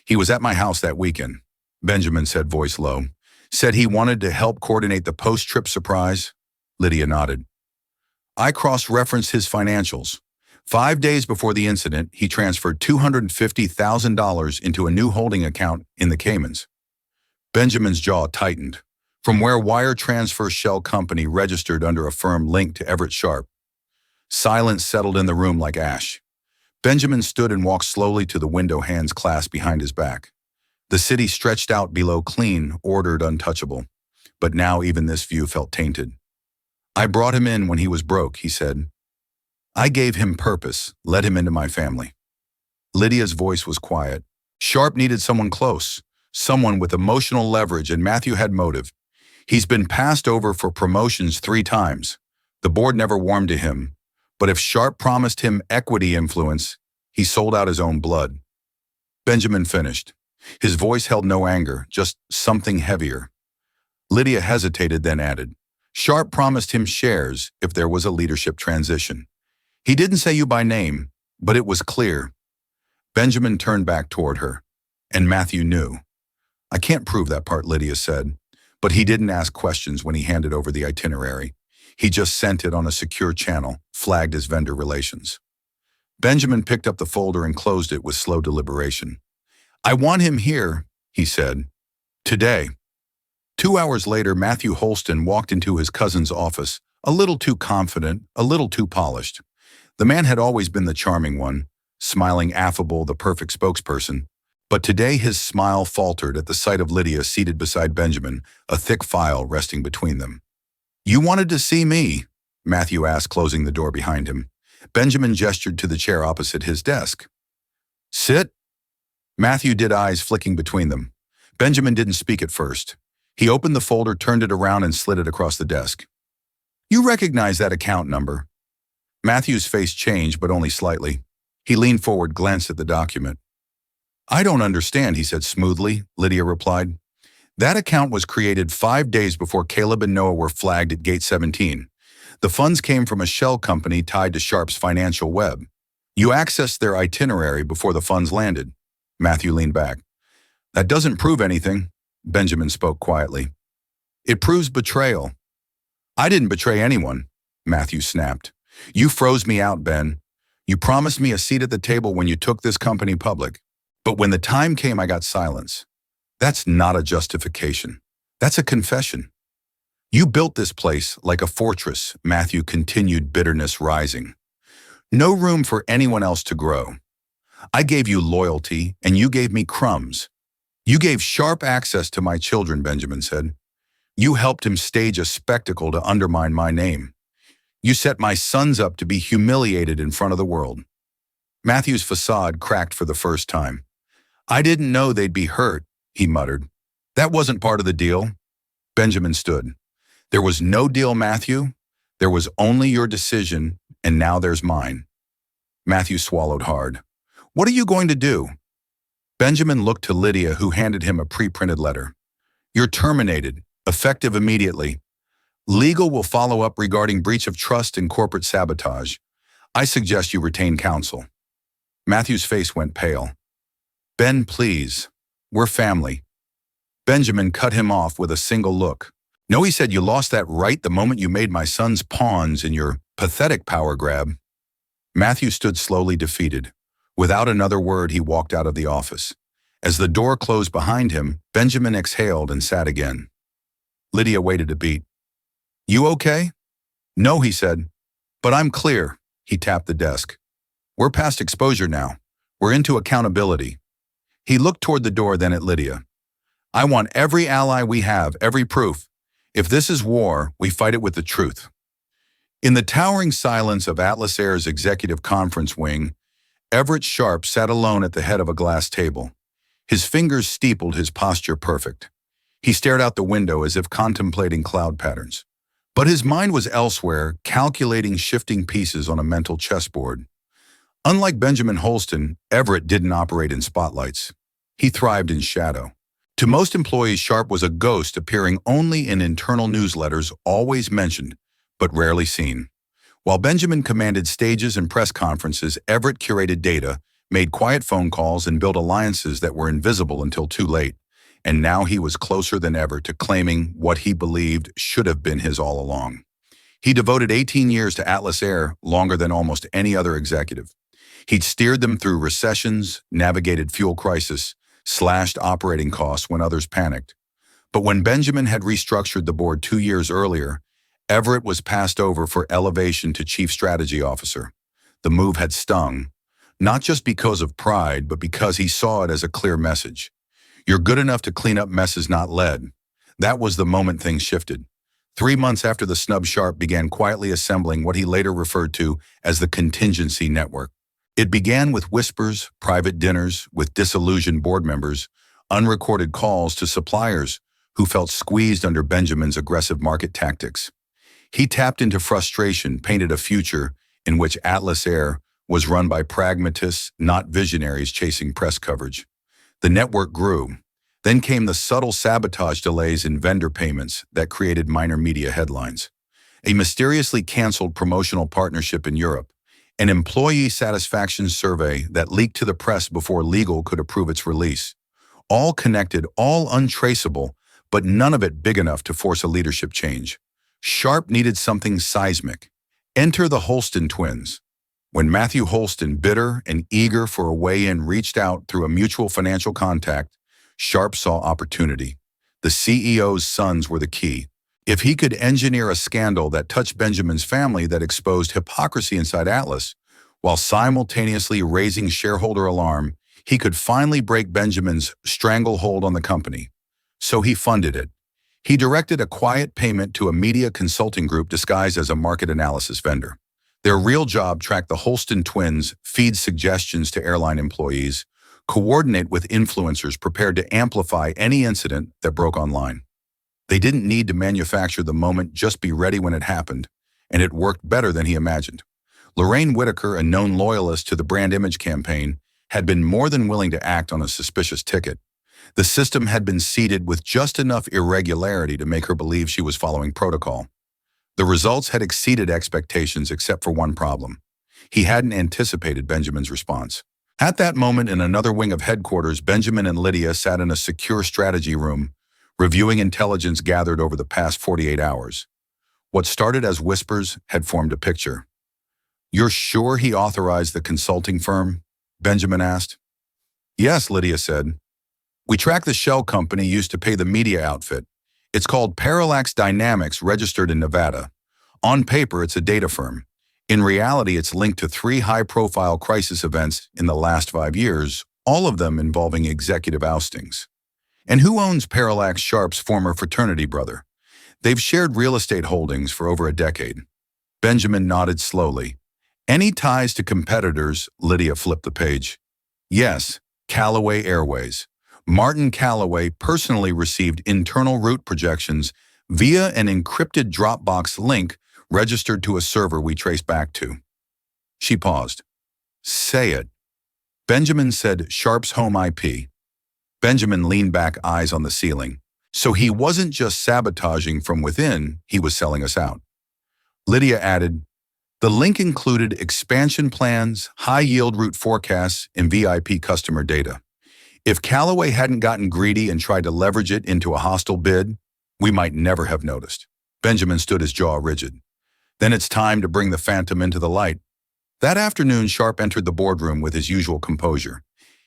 Speaker 1: He was at my house that weekend, Benjamin said, voice low. Said he wanted to help coordinate the post-trip surprise. Lydia nodded. I cross-referenced his financials. 5 days before the incident, he transferred $250,000 into a new holding account in the Caymans. Benjamin's jaw tightened. From where wire transfer shell company registered under a firm linked to Everett Sharp. Silence settled in the room like ash. Benjamin stood and walked slowly to the window, hands clasped behind his back. The city stretched out below, clean, ordered, untouchable. But now even this view felt tainted. I brought him in when he was broke, he said. I gave him purpose, led him into my family. Lydia's voice was quiet. Sharp needed someone close, someone with emotional leverage, and Matthew had motive. He's been passed over for promotions 3 times. The board never warmed to him, but if Sharp promised him equity influence, he sold out his own blood. Benjamin finished. His voice held no anger, just something heavier. Lydia hesitated, then added, Sharp promised him shares if there was a leadership transition. He didn't say you by name, but it was clear. Benjamin turned back toward her, and Matthew knew. I can't prove that part, Lydia said, but he didn't ask questions when he handed over the itinerary. He just sent it on a secure channel, flagged as vendor relations. Benjamin picked up the folder and closed it with slow deliberation. I want him here, he said. Today. 2 hours later, Matthew Holston walked into his cousin's office, a little too confident, a little too polished. The man had always been the charming one, smiling affable, the perfect spokesperson. But today his smile faltered at the sight of Lydia seated beside Benjamin, a thick file resting between them. You wanted to see me? Matthew asked, closing the door behind him. Benjamin gestured to the chair opposite his desk. Sit. Matthew did, eyes flicking between them. Benjamin didn't speak at first. He opened the folder, turned it around, and slid it across the desk. You recognize that account number? Matthew's face changed, but only slightly. He leaned forward, glanced at the document. I don't understand, he said smoothly, Lydia replied. That account was created 5 days before Caleb and Noah were flagged at Gate 17. The funds came from a shell company tied to Sharp's financial web. You accessed their itinerary before the funds landed. Matthew leaned back. That doesn't prove anything, Benjamin spoke quietly. It proves betrayal. I didn't betray anyone, Matthew snapped. You froze me out, Ben. You promised me a seat at the table when you took this company public. But when the time came, I got silence. That's not a justification. That's a confession. You built this place like a fortress, Matthew continued, bitterness rising. No room for anyone else to grow. I gave you loyalty, and you gave me crumbs. You gave Sharp access to my children, Benjamin said. You helped him stage a spectacle to undermine my name. You set my sons up to be humiliated in front of the world. Matthew's facade cracked for the first time. I didn't know they'd be hurt, he muttered. That wasn't part of the deal. Benjamin stood. There was no deal, Matthew. There was only your decision, and now there's mine. Matthew swallowed hard. What are you going to do? Benjamin looked to Lydia, who handed him a pre-printed letter. You're terminated, effective immediately. Legal will follow up regarding breach of trust and corporate sabotage. I suggest you retain counsel. Matthew's face went pale. Ben, please. We're family. Benjamin cut him off with a single look. No, he said, you lost that right the moment you made my sons pawns in your pathetic power grab. Matthew stood slowly, defeated. Without another word, he walked out of the office. As the door closed behind him, Benjamin exhaled and sat again. Lydia waited a beat. You okay? No, he said. But I'm clear. He tapped the desk. We're past exposure now. We're into accountability. He looked toward the door, then at Lydia. I want every ally we have, every proof. If this is war, we fight it with the truth. In the towering silence of Atlas Air's executive conference wing, Everett Sharp sat alone at the head of a glass table. His fingers steepled, his posture perfect. He stared out the window as if contemplating cloud patterns. But his mind was elsewhere, calculating shifting pieces on a mental chessboard. Unlike Benjamin Holston, Everett didn't operate in spotlights. He thrived in shadow. To most employees, Sharp was a ghost appearing only in internal newsletters, always mentioned, but rarely seen. While Benjamin commanded stages and press conferences, Everett curated data, made quiet phone calls, and built alliances that were invisible until too late. And now he was closer than ever to claiming what he believed should have been his all along. He devoted 18 years to Atlas Air, longer than almost any other executive. He'd steered them through recessions, navigated fuel crisis, slashed operating costs when others panicked. But when Benjamin had restructured the board 2 years earlier, Everett was passed over for elevation to Chief Strategy Officer. The move had stung, not just because of pride, but because he saw it as a clear message. You're good enough to clean up messes not led. That was the moment things shifted. 3 months after the snub, Sharp began quietly assembling what he later referred to as the contingency network. It began with whispers, private dinners with disillusioned board members, unrecorded calls to suppliers who felt squeezed under Benjamin's aggressive market tactics. He tapped into frustration, painted a future in which Atlas Air was run by pragmatists, not visionaries chasing press coverage. The network grew. Then came the subtle sabotage delays in vendor payments that created minor media headlines. A mysteriously canceled promotional partnership in Europe, an employee satisfaction survey that leaked to the press before legal could approve its release. All connected, all untraceable, but none of it big enough to force a leadership change. Sharp needed something seismic. Enter the Holston twins. When Matthew Holston, bitter and eager for a way in, reached out through a mutual financial contact, Sharp saw opportunity. The CEO's sons were the key. If he could engineer a scandal that touched Benjamin's family that exposed hypocrisy inside Atlas, while simultaneously raising shareholder alarm, he could finally break Benjamin's stranglehold on the company. So he funded it. He directed a quiet payment to a media consulting group disguised as a market analysis vendor. Their real job: track the Holston twins, feed suggestions to airline employees, coordinate with influencers prepared to amplify any incident that broke online. They didn't need to manufacture the moment, just be ready when it happened, and it worked better than he imagined. Lorraine Whitaker, a known loyalist to the brand image campaign, had been more than willing to act on a suspicious ticket. The system had been seeded with just enough irregularity to make her believe she was following protocol. The results had exceeded expectations except for one problem. He hadn't anticipated Benjamin's response. At that moment, in another wing of headquarters, Benjamin and Lydia sat in a secure strategy room, reviewing intelligence gathered over the past 48 hours. What started as whispers had formed a picture. "You're sure he authorized the consulting firm?" Benjamin asked. "Yes," Lydia said. "We tracked the shell company used to pay the media outfit. It's called Parallax Dynamics, registered in Nevada. On paper, it's a data firm. In reality, it's linked to 3 high-profile crisis events in the last 5 years, all of them involving executive oustings." "And who owns Parallax?" Sharp's former fraternity brother. "They've shared real estate holdings for over a decade." Benjamin nodded slowly. "Any ties to competitors?" Lydia flipped the page. "Yes, Callaway Airways. Martin Callaway personally received internal route projections via an encrypted Dropbox link registered to a server we traced back to." She paused. "Say it." Benjamin said, "Sharp's home IP." Benjamin leaned back, eyes on the ceiling. "So he wasn't just sabotaging from within, he was selling us out." Lydia added, "The link included expansion plans, high-yield route forecasts, and VIP customer data. If Callaway hadn't gotten greedy and tried to leverage it into a hostile bid, we might never have noticed." Benjamin stood, his jaw rigid. "Then it's time to bring the phantom into the light." That afternoon, Sharp entered the boardroom with his usual composure.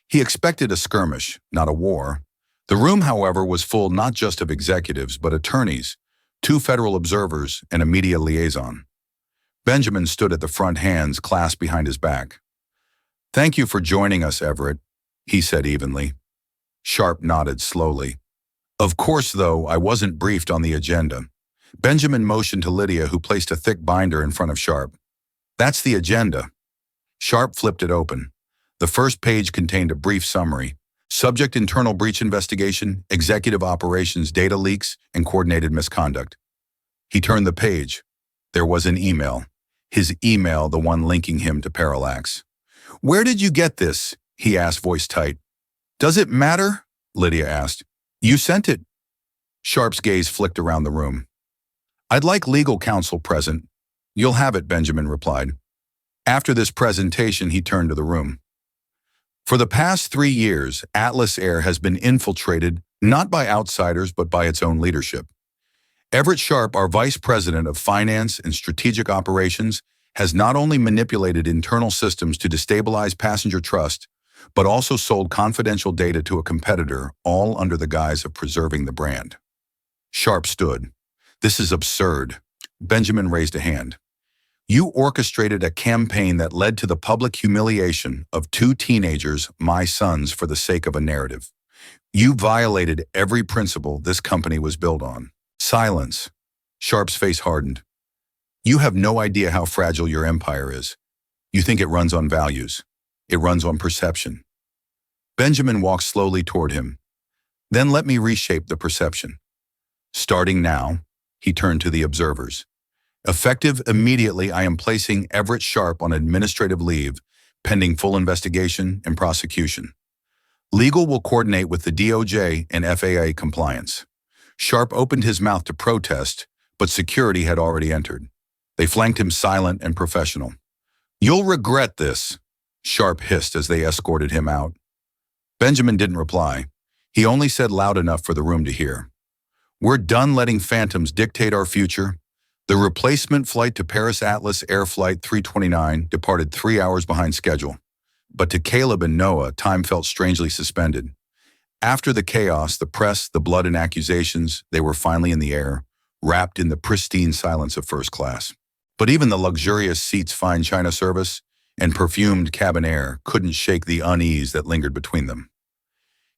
Speaker 1: He expected a skirmish, not a war. The room, however, was full not just of executives, but attorneys, 2 federal observers, and a media liaison. Benjamin stood at the front, hands clasped behind his back. "Thank you for joining us, Everett," he said evenly. Sharp nodded slowly. "Of course, though, I wasn't briefed on the agenda." Benjamin motioned to Lydia, who placed a thick binder in front of Sharp. "That's the agenda." Sharp flipped it open. The first page contained a brief summary. Subject: internal breach investigation, executive operations, data leaks, and coordinated misconduct. He turned the page. There was an email. His email, the one linking him to Parallax. "Where did you get this?" he asked, voice tight. "Does it matter?" Lydia asked. "You sent it." Sharp's gaze flicked around the room. "I'd like legal counsel present." "You'll have it," Benjamin replied. After this presentation, he turned to the room. "For the past 3 years, Atlas Air has been infiltrated not by outsiders but by its own leadership. Everett Sharp, our Vice President of Finance and Strategic Operations, has not only manipulated internal systems to destabilize passenger trust, but also sold confidential data to a competitor, all under the guise of preserving the brand." Sharp stood. "This is absurd." Benjamin raised a hand. "You orchestrated a campaign that led to the public humiliation of 2 teenagers, my sons, for the sake of a narrative. You violated every principle this company was built on." Silence. Sharp's face hardened. You have no idea how fragile your empire is. You think it runs on values. It runs on perception. Benjamin walked slowly toward him. Then let me reshape the perception. Starting now, he turned to the observers. Effective immediately, I am placing Everett Sharp on administrative leave, pending full investigation and prosecution. Legal will coordinate with the DOJ and FAA compliance. Sharp opened his mouth to protest, but security had already entered. They flanked him silent and professional. You'll regret this, Sharp hissed as they escorted him out. Benjamin didn't reply. He only said loud enough for the room to hear. We're done letting phantoms dictate our future. The replacement flight to Paris Atlas Air Flight 329 departed 3 hours behind schedule. But to Caleb and Noah, time felt strangely suspended. After the chaos, the press, the blood and accusations, they were finally in the air, wrapped in the pristine silence of first class. But even the luxurious seats, fine china service, and perfumed cabin air couldn't shake the unease that lingered between them.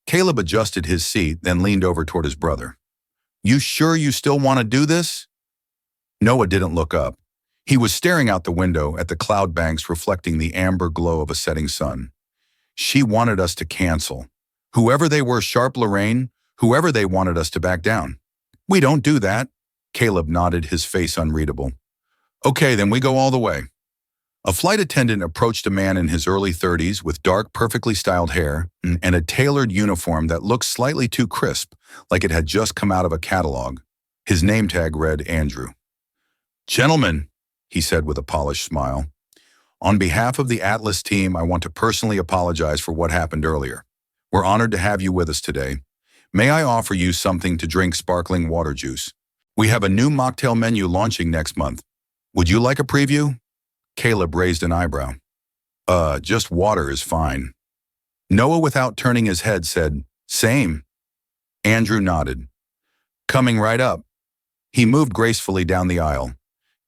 Speaker 1: Caleb adjusted his seat, then leaned over toward his brother. You sure you still want to do this? Noah didn't look up. He was staring out the window at the cloud banks reflecting the amber glow of a setting sun. She wanted us to cancel. Whoever they were, Sharp, Lorraine, whoever they wanted us to back down. We don't do that. Caleb nodded, his face unreadable. Okay, then we go all the way. A flight attendant approached a man in his early 30s with dark, perfectly styled hair and a tailored uniform that looked slightly too crisp, like it had just come out of a catalog. His name tag read Andrew. Gentlemen, he said with a polished smile, on behalf of the Atlas team, I want to personally apologize for what happened earlier. We're honored to have you with us today. May I offer you something to drink, sparkling water juice? We have a new mocktail menu launching next month. Would you like a preview? Caleb raised an eyebrow. Just water is fine. Noah, without turning his head, said, Same. Andrew nodded. Coming right up. He moved gracefully down the aisle.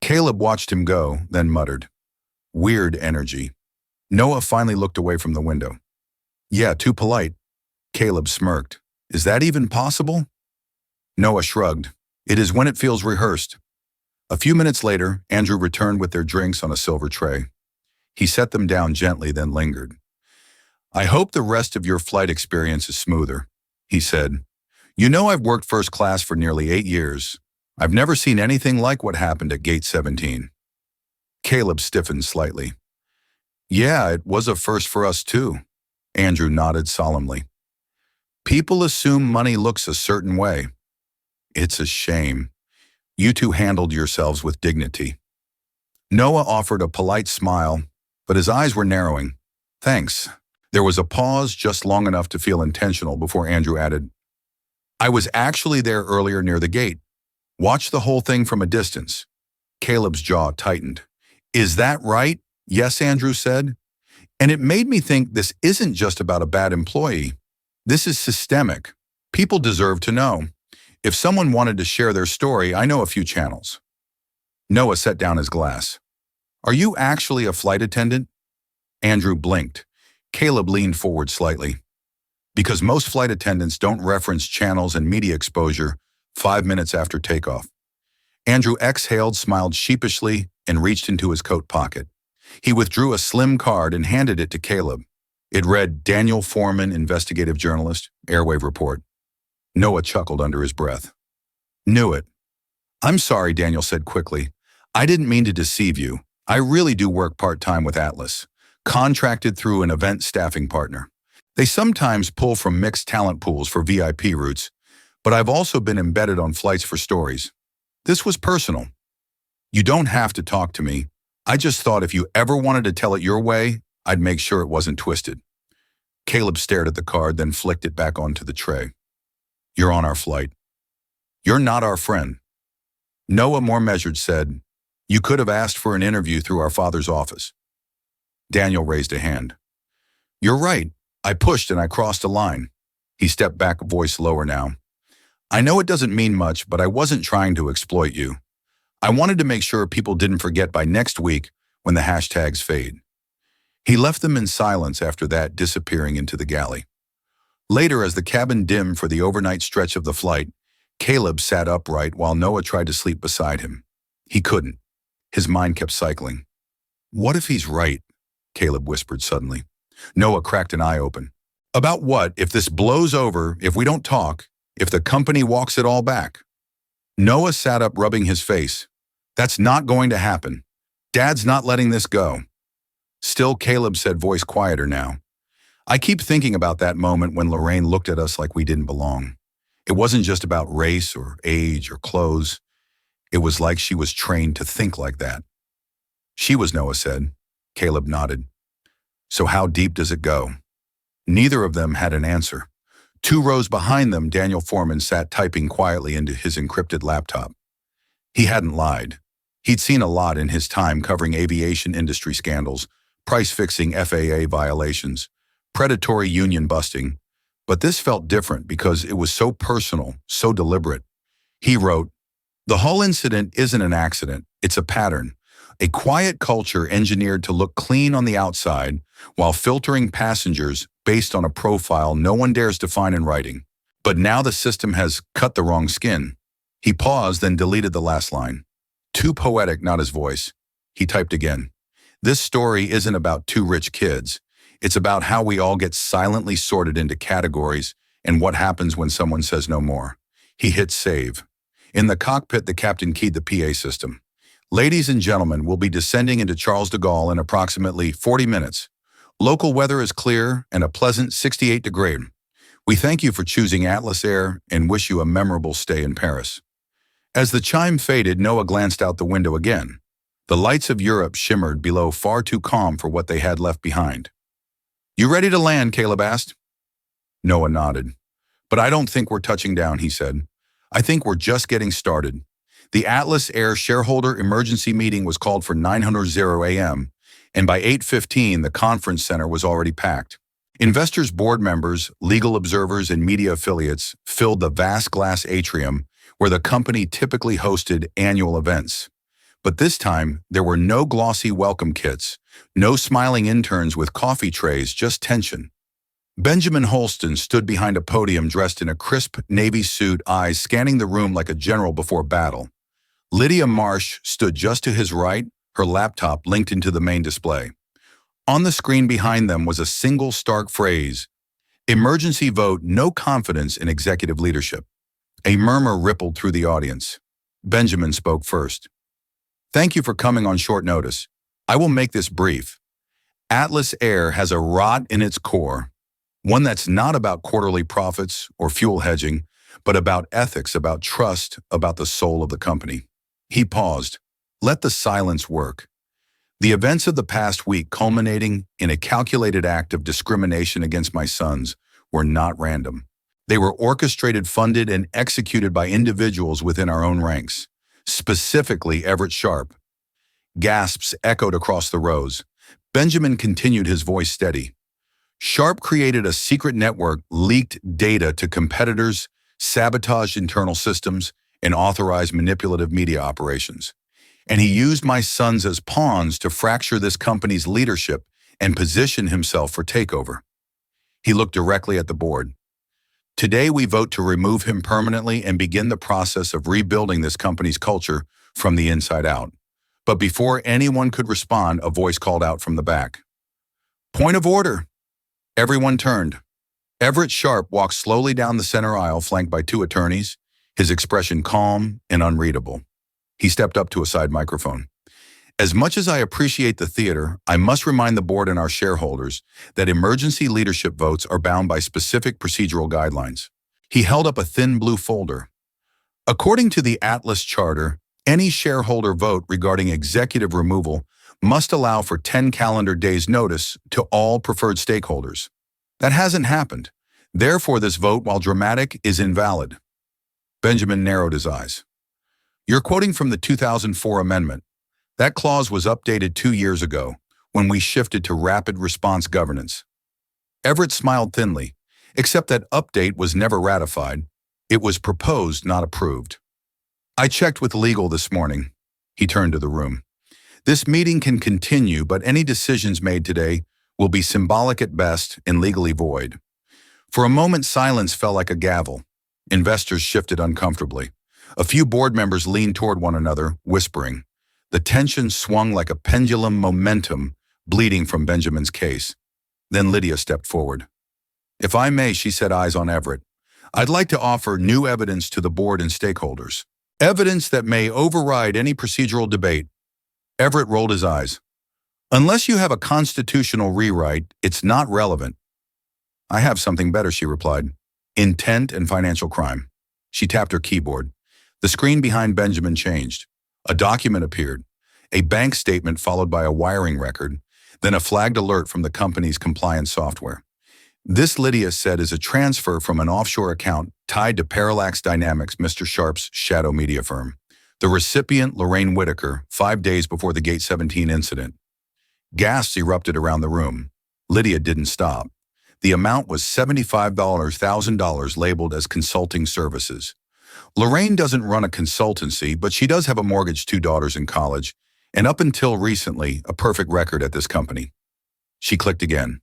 Speaker 1: Caleb watched him go, then muttered, Weird energy. Noah finally looked away from the window. Yeah, too polite. Caleb smirked. Is that even possible? Noah shrugged. It is when it feels rehearsed. A few minutes later, Andrew returned with their drinks on a silver tray. He set them down gently, then lingered. I hope the rest of your flight experience is smoother, he said. You know I've worked first class for nearly 8 years. I've never seen anything like what happened at Gate 17. Caleb stiffened slightly. Yeah, it was a first for us too. Andrew nodded solemnly. People assume money looks a certain way. It's a shame. You two handled yourselves with dignity. Noah offered a polite smile, but his eyes were narrowing. Thanks. There was a pause just long enough to feel intentional before Andrew added, I was actually there earlier near the gate. Watched the whole thing from a distance. Caleb's jaw tightened. Is that right? Yes, Andrew said. And it made me think this isn't just about a bad employee. This is systemic. People deserve to know. If someone wanted to share their story, I know a few channels. Noah set down his glass. Are you actually a flight attendant? Andrew blinked. Caleb leaned forward slightly. Because most flight attendants don't reference channels and media exposure 5 minutes after takeoff. Andrew exhaled, smiled sheepishly, and reached into his coat pocket. He withdrew a slim card and handed it to Caleb. It read, Daniel Foreman, investigative journalist, Airwave Report. Noah chuckled under his breath. Knew it. I'm sorry, Daniel said quickly. I didn't mean to deceive you. I really do work part-time with Atlas, contracted through an event staffing partner. They sometimes pull from mixed talent pools for VIP routes, but I've also been embedded on flights for stories. This was personal. You don't have to talk to me. I just thought if you ever wanted to tell it your way, I'd make sure it wasn't twisted. Caleb stared at the card, then flicked it back onto the tray. You're on our flight. You're not our friend. Noah, more measured, said, You could have asked for an interview through our father's office. Daniel raised a hand. You're right. I pushed and I crossed a line. He stepped back, voice lower now. I know it doesn't mean much, but I wasn't trying to exploit you. I wanted to make sure people didn't forget by next week when the hashtags fade. He left them in silence after that, disappearing into the galley. Later, as the cabin dimmed for the overnight stretch of the flight, Caleb sat upright while Noah tried to sleep beside him. He couldn't. His mind kept cycling. What if he's right? Caleb whispered suddenly. Noah cracked an eye open. About what if this blows over, if we don't talk, if the company walks it all back? Noah sat up, rubbing his face. That's not going to happen. Dad's not letting this go. Still, Caleb said, voice quieter now. I keep thinking about that moment when Lorraine looked at us like we didn't belong. It wasn't just about race or age or clothes. It was like she was trained to think like that. She was, Noah said. Caleb nodded. So how deep does it go? Neither of them had an answer. 2 rows behind them, Daniel Foreman sat typing quietly into his encrypted laptop. He hadn't lied. He'd seen a lot in his time covering aviation industry scandals, price-fixing FAA violations, predatory union busting, but this felt different because it was so personal, so deliberate. He wrote, "The whole incident isn't an accident, it's a pattern. A quiet culture engineered to look clean on the outside while filtering passengers based on a profile no one dares define in writing. But now the system has cut the wrong skin." He paused, then deleted the last line. Too poetic, not his voice. He typed again. This story isn't about 2 rich kids. It's about how we all get silently sorted into categories and what happens when someone says no more. He hit save. In the cockpit, the captain keyed the PA system. Ladies and gentlemen, we'll be descending into Charles de Gaulle in approximately 40 minutes. Local weather is clear and a pleasant 68 degrees. We thank you for choosing Atlas Air and wish you a memorable stay in Paris. As the chime faded, Noah glanced out the window again. The lights of Europe shimmered below, far too calm for what they had left behind. You ready to land? Caleb asked. Noah nodded. But I don't think we're touching down, he said. I think we're just getting started. The Atlas Air shareholder emergency meeting was called for 9:00 a.m., and by 8:15 the conference center was already packed. Investors, board members, legal observers, and media affiliates filled the vast glass atrium where the company typically hosted annual events. But this time, there were no glossy welcome kits, no smiling interns with coffee trays, just tension. Benjamin Holston stood behind a podium dressed in a crisp navy suit, eyes scanning the room like a general before battle. Lydia Marsh stood just to his right, her laptop linked into the main display. On the screen behind them was a single stark phrase, "Emergency vote, no confidence in executive leadership." A murmur rippled through the audience. Benjamin spoke first. Thank you for coming on short notice. I will make this brief. Atlas Air has a rot in its core, one that's not about quarterly profits or fuel hedging, but about ethics, about trust, about the soul of the company. He paused. Let the silence work. The events of the past week, culminating in a calculated act of discrimination against my sons, were not random. They were orchestrated, funded, and executed by individuals within our own ranks, specifically Everett Sharp. Gasps echoed across the rows. Benjamin continued, his voice steady. Sharp created a secret network, leaked data to competitors, sabotaged internal systems, and authorized manipulative media operations. And he used my sons as pawns to fracture this company's leadership and position himself for takeover. He looked directly at the board. Today, we vote to remove him permanently and begin the process of rebuilding this company's culture from the inside out. But before anyone could respond, a voice called out from the back. Point of order. Everyone turned. Everett Sharp walked slowly down the center aisle, flanked by 2 attorneys, his expression calm and unreadable. He stepped up to a side microphone. As much as I appreciate the theater, I must remind the board and our shareholders that emergency leadership votes are bound by specific procedural guidelines. He held up a thin blue folder. According to the Atlas Charter, any shareholder vote regarding executive removal must allow for 10 calendar days' notice to all preferred stakeholders. That hasn't happened. Therefore, this vote, while dramatic, is invalid. Benjamin narrowed his eyes. You're quoting from the 2004 amendment. That clause was updated 2 years ago, when we shifted to rapid response governance. Everett smiled thinly, except that update was never ratified. It was proposed, not approved. I checked with legal this morning. He turned to the room. This meeting can continue, but any decisions made today will be symbolic at best and legally void. For a moment, silence fell like a gavel. Investors shifted uncomfortably. A few board members leaned toward one another, whispering. The tension swung like a pendulum momentum bleeding from Benjamin's case. Then Lydia stepped forward. If I may, she said, eyes on Everett, I'd like to offer new evidence to the board and stakeholders. Evidence that may override any procedural debate. Everett rolled his eyes. Unless you have a constitutional rewrite, it's not relevant. I have something better, she replied. Intent and financial crime. She tapped her keyboard. The screen behind Benjamin changed. A document appeared. A bank statement followed by a wiring record, then a flagged alert from the company's compliance software. This, Lydia said, is a transfer from an offshore account tied to Parallax Dynamics, Mr. Sharp's shadow media firm. The recipient, Lorraine Whitaker, 5 days before the Gate 17 incident. Gasps erupted around the room. Lydia didn't stop. The amount was $75,000 labeled as consulting services. Lorraine doesn't run a consultancy, but she does have a mortgage, 2 daughters in college, and up until recently, a perfect record at this company. She clicked again.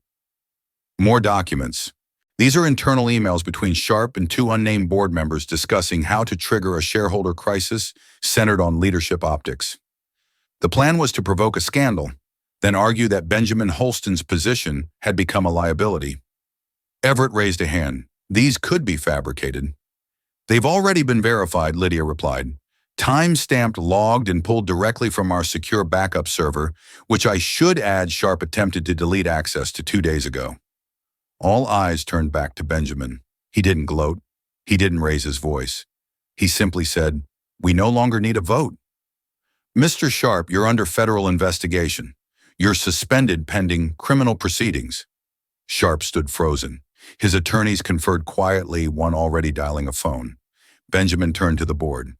Speaker 1: More documents. These are internal emails between Sharp and 2 unnamed board members discussing how to trigger a shareholder crisis centered on leadership optics. The plan was to provoke a scandal, then argue that Benjamin Holston's position had become a liability. Everett raised a hand. These could be fabricated. They've already been verified, Lydia replied. Time-stamped, logged, and pulled directly from our secure backup server, which I should add Sharp attempted to delete access to 2 days ago. All eyes turned back to Benjamin. He didn't gloat. He didn't raise his voice. He simply said, "We no longer need a vote. Mr. Sharp, you're under federal investigation. You're suspended pending criminal proceedings." Sharp stood frozen. His attorneys conferred quietly, one already dialing a phone. Benjamin turned to the board.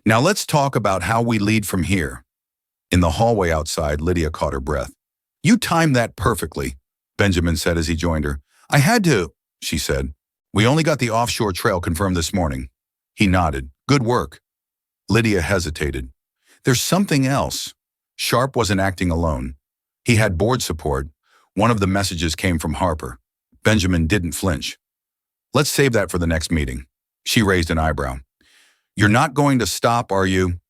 Speaker 1: Now let's talk about how we lead from here. In the hallway outside, Lydia caught her breath. You timed that perfectly, Benjamin said as he joined her. I had to, she said. We only got the offshore trail confirmed this morning. He nodded. Good work. Lydia hesitated. There's something else. Sharp wasn't acting alone. He had board support. One of the messages came from Harper. Benjamin didn't flinch. Let's save that for the next meeting. She raised an eyebrow. You're not going to stop, are you?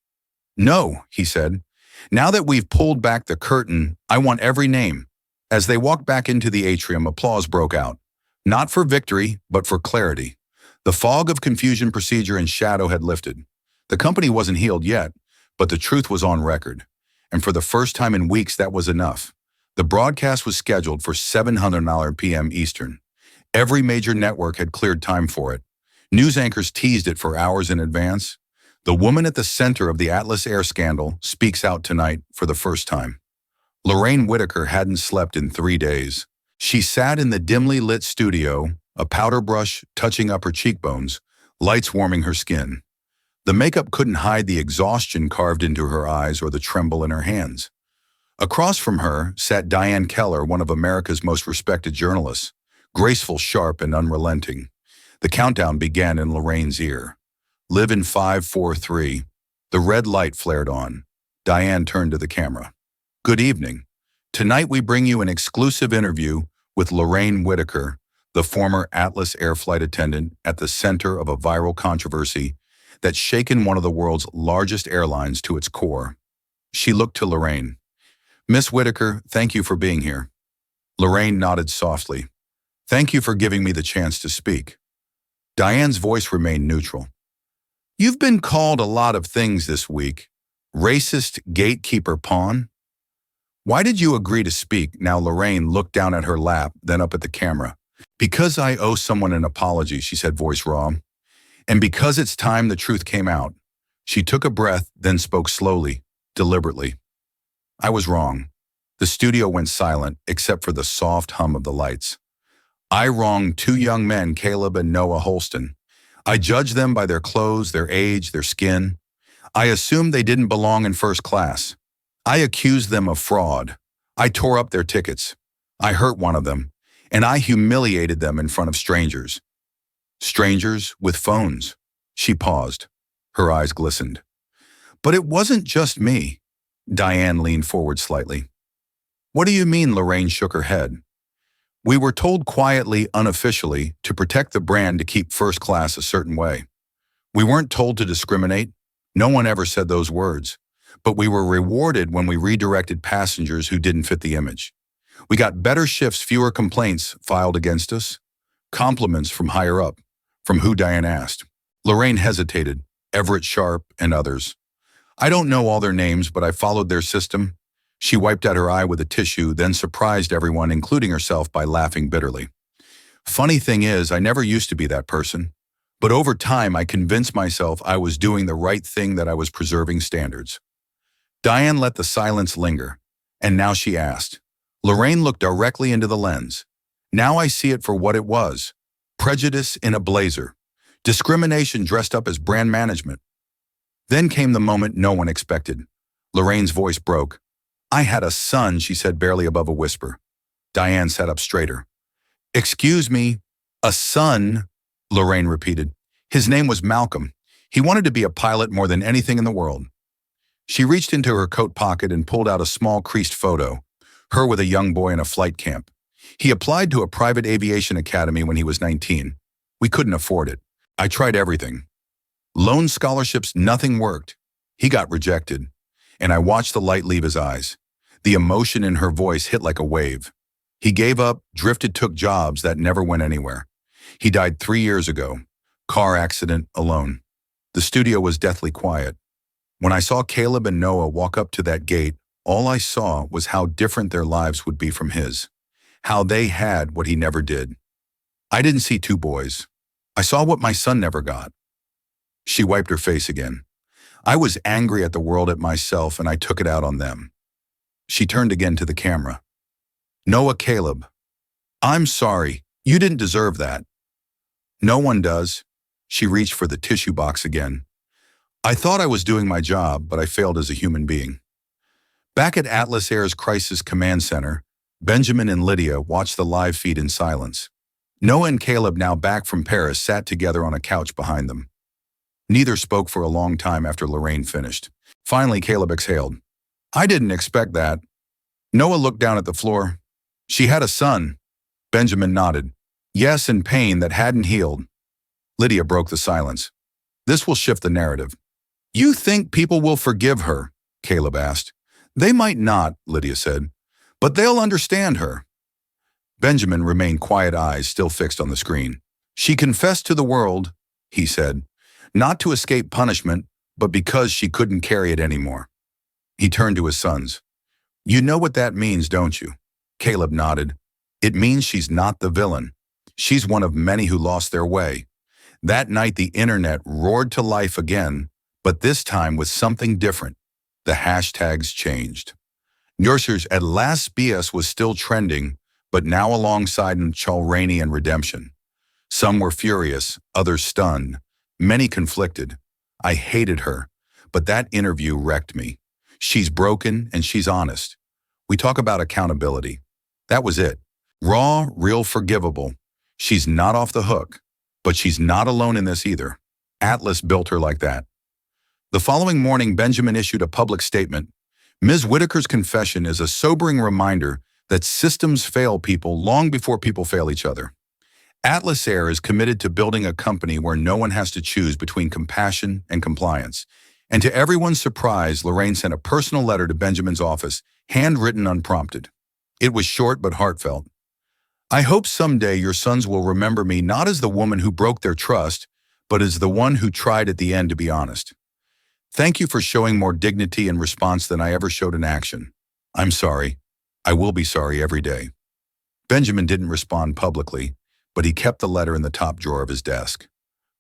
Speaker 1: No, he said. Now that we've pulled back the curtain, I want every name. As they walked back into the atrium, applause broke out. Not for victory, but for clarity. The fog of confusion, procedure, and shadow had lifted. The company wasn't healed yet, but the truth was on record. And for the first time in weeks, that was enough. The broadcast was scheduled for 7:00 p.m. Eastern. Every major network had cleared time for it. News anchors teased it for hours in advance. The woman at the center of the Atlas Air scandal speaks out tonight for the first time. Lorraine Whitaker hadn't slept in 3 days. She sat in the dimly lit studio, a powder brush touching up her cheekbones, lights warming her skin. The makeup couldn't hide the exhaustion carved into her eyes or the tremble in her hands. Across from her sat Diane Keller, one of America's most respected journalists, graceful, sharp, and unrelenting. The countdown began in Lorraine's ear. Live in 5, 4, 3. The red light flared on. Diane turned to the camera. Good evening. Tonight we bring you an exclusive interview with Lorraine Whitaker, the former Atlas Air flight attendant at the center of a viral controversy that's shaken one of the world's largest airlines to its core. She looked to Lorraine. Miss Whitaker, thank you for being here. Lorraine nodded softly. Thank you for giving me the chance to speak. Diane's voice remained neutral. You've been called a lot of things this week. Racist, gatekeeper, pawn. Why did you agree to speak? Now Lorraine looked down at her lap, then up at the camera. Because I owe someone an apology, she said, voice raw. And because it's time the truth came out. She took a breath, then spoke slowly, deliberately. I was wrong. The studio went silent, except for the soft hum of the lights. I wronged 2 young men, Caleb and Noah Holston. I judged them by their clothes, their age, their skin. I assumed they didn't belong in first class. I accused them of fraud. I tore up their tickets. I hurt one of them, and I humiliated them in front of strangers. Strangers with phones. She paused. Her eyes glistened. But it wasn't just me. Diane leaned forward slightly. What do you mean? Lorraine shook her head. We were told quietly, unofficially, to protect the brand to keep first class a certain way. We weren't told to discriminate. No one ever said those words. But we were rewarded when we redirected passengers who didn't fit the image. We got better shifts, fewer complaints filed against us, compliments from higher up, from who Diane asked. Lorraine hesitated, Everett Sharp, and others. I don't know all their names, but I followed their system. She wiped at her eye with a tissue, then surprised everyone, including herself, by laughing bitterly. Funny thing is, I never used to be that person. But over time, I convinced myself I was doing the right thing, that I was preserving standards. Diane let the silence linger, and now she asked. Lorraine looked directly into the lens. Now I see it for what it was. Prejudice in a blazer. Discrimination dressed up as brand management. Then came the moment no one expected. Lorraine's voice broke. I had a son, she said barely above a whisper. Diane sat up straighter. Excuse me, a son, Lorraine repeated. His name was Malcolm. He wanted to be a pilot more than anything in the world. She reached into her coat pocket and pulled out a small creased photo, her with a young boy in a flight camp. He applied to a private aviation academy when he was 19. We couldn't afford it. I tried everything. Loan scholarships, nothing worked. He got rejected, and I watched the light leave his eyes. The emotion in her voice hit like a wave. He gave up, drifted, took jobs that never went anywhere. He died 3 years ago. Car accident, alone. The studio was deathly quiet. When I saw Caleb and Noah walk up to that gate, all I saw was how different their lives would be from his. How they had what he never did. I didn't see two boys. I saw what my son never got. She wiped her face again. I was angry at the world, at myself, and I took it out on them. She turned again to the camera. Noah, Caleb, I'm sorry. You didn't deserve that. No one does. She reached for the tissue box again. I thought I was doing my job, but I failed as a human being. Back at Atlas Air's Crisis Command Center, Benjamin and Lydia watched the live feed in silence. Noah and Caleb, now back from Paris, sat together on a couch behind them. Neither spoke for a long time after Lorraine finished. Finally, Caleb exhaled. I didn't expect that. Noah looked down at the floor. She had a son. Benjamin nodded. Yes, in pain that hadn't healed. Lydia broke the silence. This will shift the narrative. You think people will forgive her? Caleb asked. They might not, Lydia said, but they'll understand her. Benjamin remained quiet, eyes still fixed on the screen. She confessed to the world, he said, not to escape punishment, but because she couldn't carry it anymore. He turned to his sons. You know what that means, don't you? Caleb nodded. It means she's not the villain. She's one of many who lost their way. That night, the internet roared to life again, but this time with something different. The hashtags changed. Nurses at last BS was still trending, but now alongside Chalrainy and redemption. Some were furious, others stunned, many conflicted. I hated her, but that interview wrecked me. She's broken and she's honest. We talk about accountability. That was it. Raw, real, forgivable. She's not off the hook, but she's not alone in this either. Atlas built her like that. The following morning, Benjamin issued a public statement. Ms. Whitaker's confession is a sobering reminder that systems fail people long before people fail each other. Atlas Air is committed to building a company where no one has to choose between compassion and compliance. And to everyone's surprise, Lorraine sent a personal letter to Benjamin's office, handwritten unprompted. It was short but heartfelt. I hope someday your sons will remember me not as the woman who broke their trust, but as the one who tried at the end to be honest. Thank you for showing more dignity in response than I ever showed in action. I'm sorry. I will be sorry every day. Benjamin didn't respond publicly, but he kept the letter in the top drawer of his desk.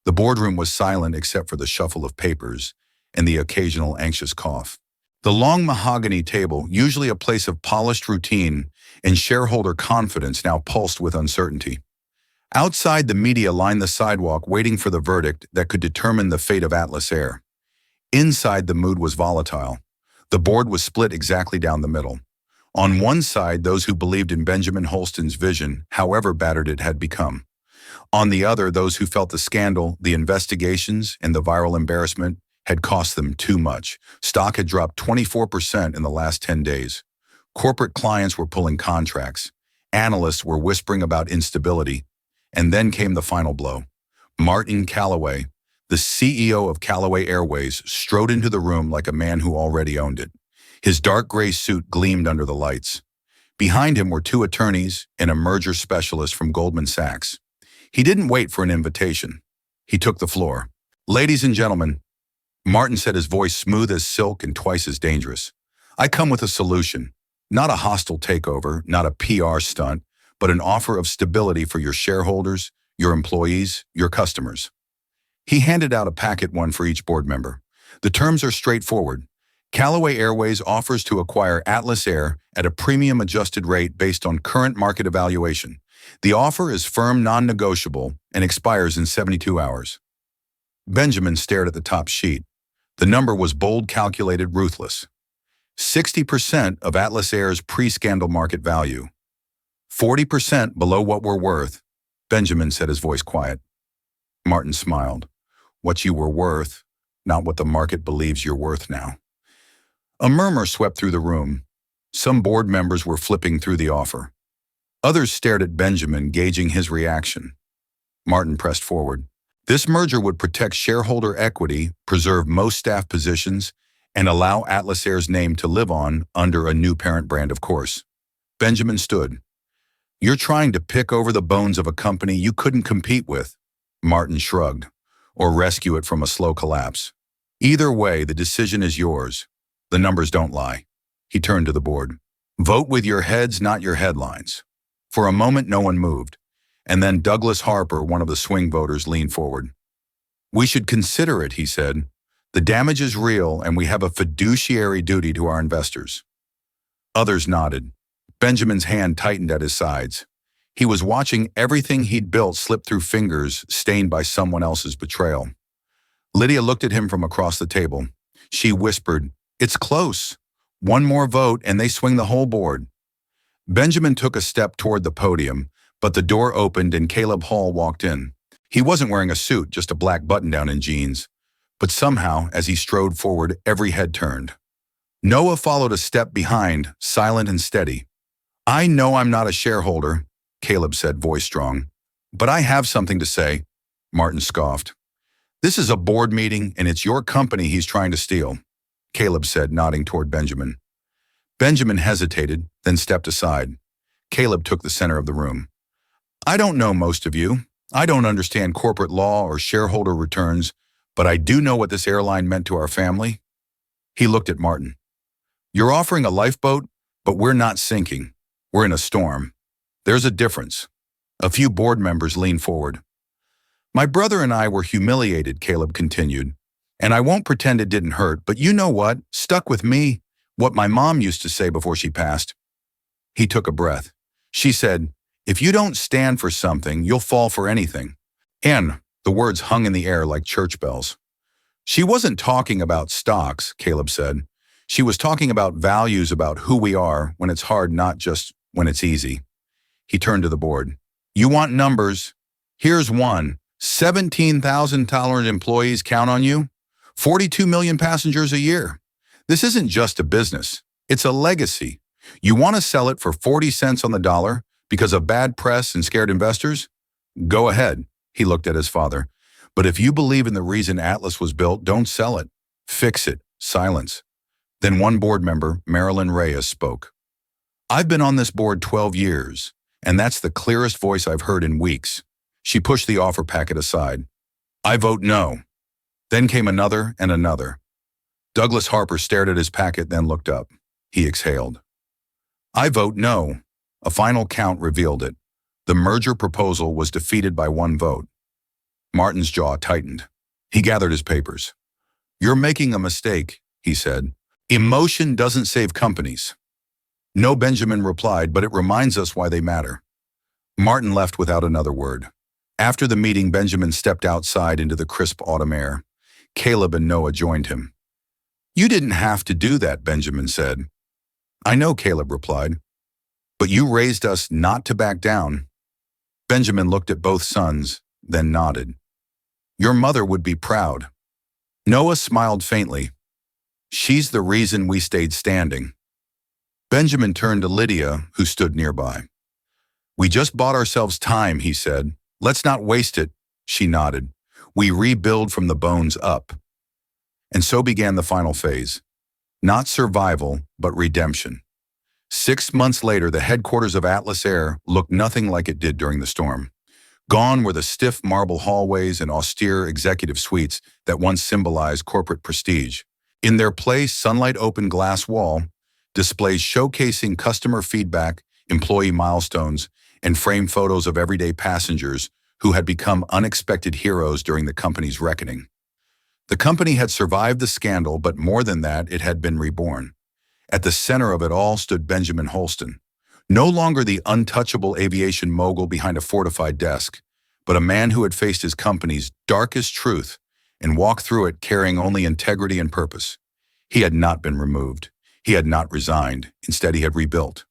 Speaker 1: The boardroom was silent except for the shuffle of papers and the occasional anxious cough. The long mahogany table, usually a place of polished routine and shareholder confidence, now pulsed with uncertainty. Outside, the media lined the sidewalk waiting for the verdict that could determine the fate of Atlas Air. Inside, the mood was volatile. The board was split exactly down the middle. On one side, those who believed in Benjamin Holston's vision, however battered it had become. On the other, those who felt the scandal, the investigations, and the viral embarrassment had cost them too much. Stock had dropped 24% in the last 10 days. Corporate clients were pulling contracts. Analysts were whispering about instability. And then came the final blow. Martin Calloway, the CEO of Callaway Airways, strode into the room like a man who already owned it. His dark gray suit gleamed under the lights. Behind him were two attorneys and a merger specialist from Goldman Sachs. He didn't wait for an invitation. He took the floor. "Ladies and gentlemen," Martin said, his voice smooth as silk and twice as dangerous, "I come with a solution. Not a hostile takeover, not a PR stunt, but an offer of stability for your shareholders, your employees, your customers." He handed out a packet, one for each board member. "The terms are straightforward. Callaway Airways offers to acquire Atlas Air at a premium adjusted rate based on current market evaluation. The offer is firm, non-negotiable, and expires in 72 hours. Benjamin stared at the top sheet. The number was bold, calculated, ruthless. 60% of Atlas Air's pre-scandal market value. 40% below what we're worth, Benjamin said, his voice quiet. Martin smiled. What you were worth, not what the market believes you're worth now. A murmur swept through the room. Some board members were flipping through the offer. Others stared at Benjamin, gauging his reaction. Martin pressed forward. This merger would protect shareholder equity, preserve most staff positions, and allow Atlas Air's name to live on under a new parent brand, of course. Benjamin stood. You're trying to pick over the bones of a company you couldn't compete with, Martin shrugged, or rescue it from a slow collapse. Either way, the decision is yours. The numbers don't lie. He turned to the board. Vote with your heads, not your headlines. For a moment, no one moved. And then Douglas Harper, one of the swing voters, leaned forward. We should consider it, he said. The damage is real, and we have a fiduciary duty to our investors. Others nodded. Benjamin's hand tightened at his sides. He was watching everything he'd built slip through fingers stained by someone else's betrayal. Lydia looked at him from across the table. She whispered, It's close. One more vote, and they swing the whole board. Benjamin took a step toward the podium, but the door opened and Caleb Hall walked in. He wasn't wearing a suit, just a black button-down and jeans. But somehow, as he strode forward, every head turned. Noah followed a step behind, silent and steady. I know I'm not a shareholder, Caleb said, voice strong. But I have something to say, Martin scoffed. This is a board meeting, and it's your company he's trying to steal, Caleb said, nodding toward Benjamin. Benjamin hesitated, then stepped aside. Caleb took the center of the room. I don't know most of you. I don't understand corporate law or shareholder returns, but I do know what this airline meant to our family. He looked at Martin. You're offering a lifeboat, but we're not sinking. We're in a storm. There's a difference. A few board members leaned forward. My brother and I were humiliated, Caleb continued. And I won't pretend it didn't hurt, but you know what? Stuck with me. What my mom used to say before she passed. He took a breath. She said, if you don't stand for something, you'll fall for anything. And the words hung in the air like church bells. She wasn't talking about stocks, Caleb said. She was talking about values, about who we are when it's hard, not just when it's easy. He turned to the board. You want numbers? Here's one. 17,000 tolerant employees count on you. 42 million passengers a year. This isn't just a business. It's a legacy. You want to sell it for 40 cents on the dollar because of bad press and scared investors? Go ahead, he looked at his father. But if you believe in the reason Atlas was built, don't sell it. Fix it. Silence. Then one board member, Marilyn Reyes, spoke. I've been on this board 12 years, and that's the clearest voice I've heard in weeks. She pushed the offer packet aside. I vote no. Then came another and another. Douglas Harper stared at his packet, then looked up. He exhaled. I vote no. A final count revealed it. The merger proposal was defeated by one vote. Martin's jaw tightened. He gathered his papers. You're making a mistake, he said. Emotion doesn't save companies. No, Benjamin replied, but it reminds us why they matter. Martin left without another word. After the meeting, Benjamin stepped outside into the crisp autumn air. Caleb and Noah joined him. You didn't have to do that, Benjamin said. I know, Caleb replied. But you raised us not to back down. Benjamin looked at both sons, then nodded. Your mother would be proud. Noah smiled faintly. She's the reason we stayed standing. Benjamin turned to Lydia, who stood nearby. "We just bought ourselves time," he said. "Let's not waste it," she nodded. "We rebuild from the bones up." And so began the final phase. Not survival, but redemption. 6 months later, the headquarters of Atlas Air looked nothing like it did during the storm. Gone were the stiff marble hallways and austere executive suites that once symbolized corporate prestige. In their place, sunlight-open glass wall, displays showcasing customer feedback, employee milestones, and framed photos of everyday passengers who had become unexpected heroes during the company's reckoning. The company had survived the scandal, but more than that, it had been reborn. At the center of it all stood Benjamin Holston, no longer the untouchable aviation mogul behind a fortified desk, but a man who had faced his company's darkest truth and walked through it carrying only integrity and purpose. He had not been removed. He had not resigned. Instead, he had rebuilt.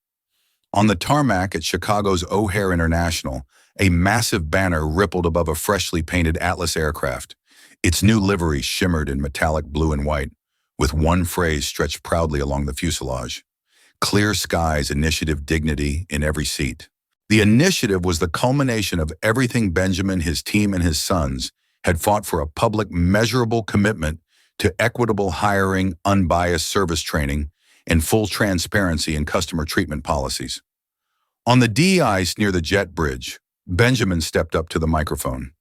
Speaker 1: On the tarmac at Chicago's O'Hare International, a massive banner rippled above a freshly painted Atlas aircraft. Its new livery shimmered in metallic blue and white, with one phrase stretched proudly along the fuselage: "Clear skies, initiative, dignity" in every seat. The initiative was the culmination of everything Benjamin, his team, and his sons had fought for: a public, measurable commitment to equitable hiring, unbiased service training, and full transparency in customer treatment policies. On the DE ice near the jet bridge, Benjamin stepped up to the microphone.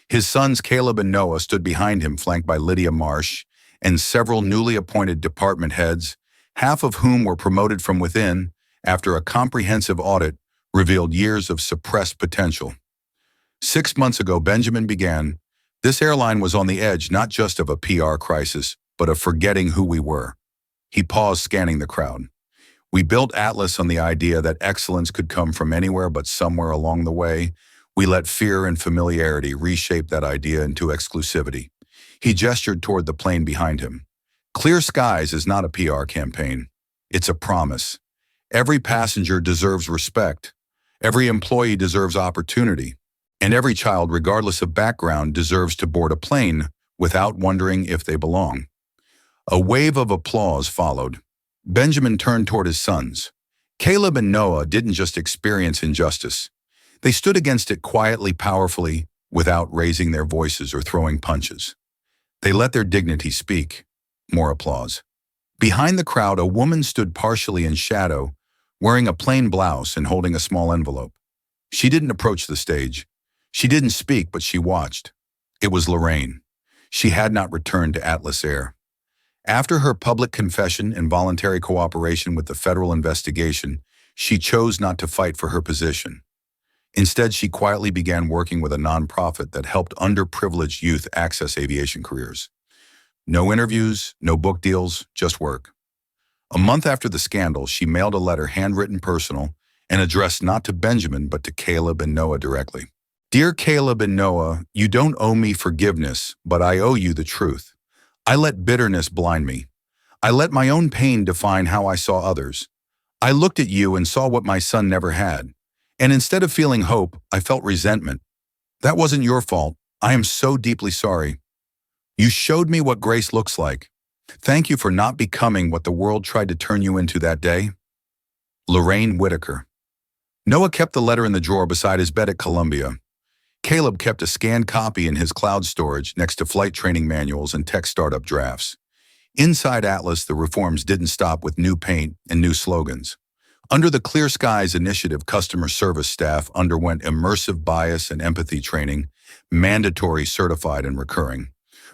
Speaker 1: His sons Caleb and Noah stood behind him, flanked by Lydia Marsh and several newly appointed department heads, half of whom were promoted from within after a comprehensive audit revealed years of suppressed potential. 6 months ago, Benjamin began, "This airline was on the edge not just of a PR crisis, but of forgetting who we were." He paused, scanning the crowd. "We built Atlas on the idea that excellence could come from anywhere but somewhere along the way. We let fear and familiarity reshape that idea into exclusivity." He gestured toward the plane behind him. "Clear skies is not a PR campaign. It's a promise. Every passenger deserves respect. Every employee deserves opportunity. And every child, regardless of background, deserves to board a plane without wondering if they belong." A wave of applause followed. Benjamin turned toward his sons. Caleb and Noah didn't just experience injustice. They stood against it quietly, powerfully, without raising their voices or throwing punches. They let their dignity speak. More applause. Behind the crowd, a woman stood partially in shadow, wearing a plain blouse and holding a small envelope. She didn't approach the stage. She didn't speak, but she watched. It was Lorraine. She had not returned to Atlas Air. After her public confession and voluntary cooperation with the federal investigation, she chose not to fight for her position. Instead, she quietly began working with a nonprofit that helped underprivileged youth access aviation careers. No interviews, no book deals, just work. A month after the scandal, she mailed a letter, handwritten, personal, and addressed not to Benjamin but to Caleb and Noah directly. "Dear Caleb and Noah, you don't owe me forgiveness, but I owe you the truth. I let bitterness blind me. I let my own pain define how I saw others. I looked at you and saw what my son never had. And instead of feeling hope, I felt resentment. That wasn't your fault. I am so deeply sorry. You showed me what grace looks like. Thank you for not becoming what the world tried to turn you into that day." Lorraine Whitaker. Noah kept the letter in the drawer beside his bed at Columbia. Caleb kept a scanned copy in his cloud storage next to flight training manuals and tech startup drafts. Inside Atlas, the reforms didn't stop with new paint and new slogans. Under the Clear Skies Initiative, customer service staff underwent immersive bias and empathy training, mandatory, certified, and recurring.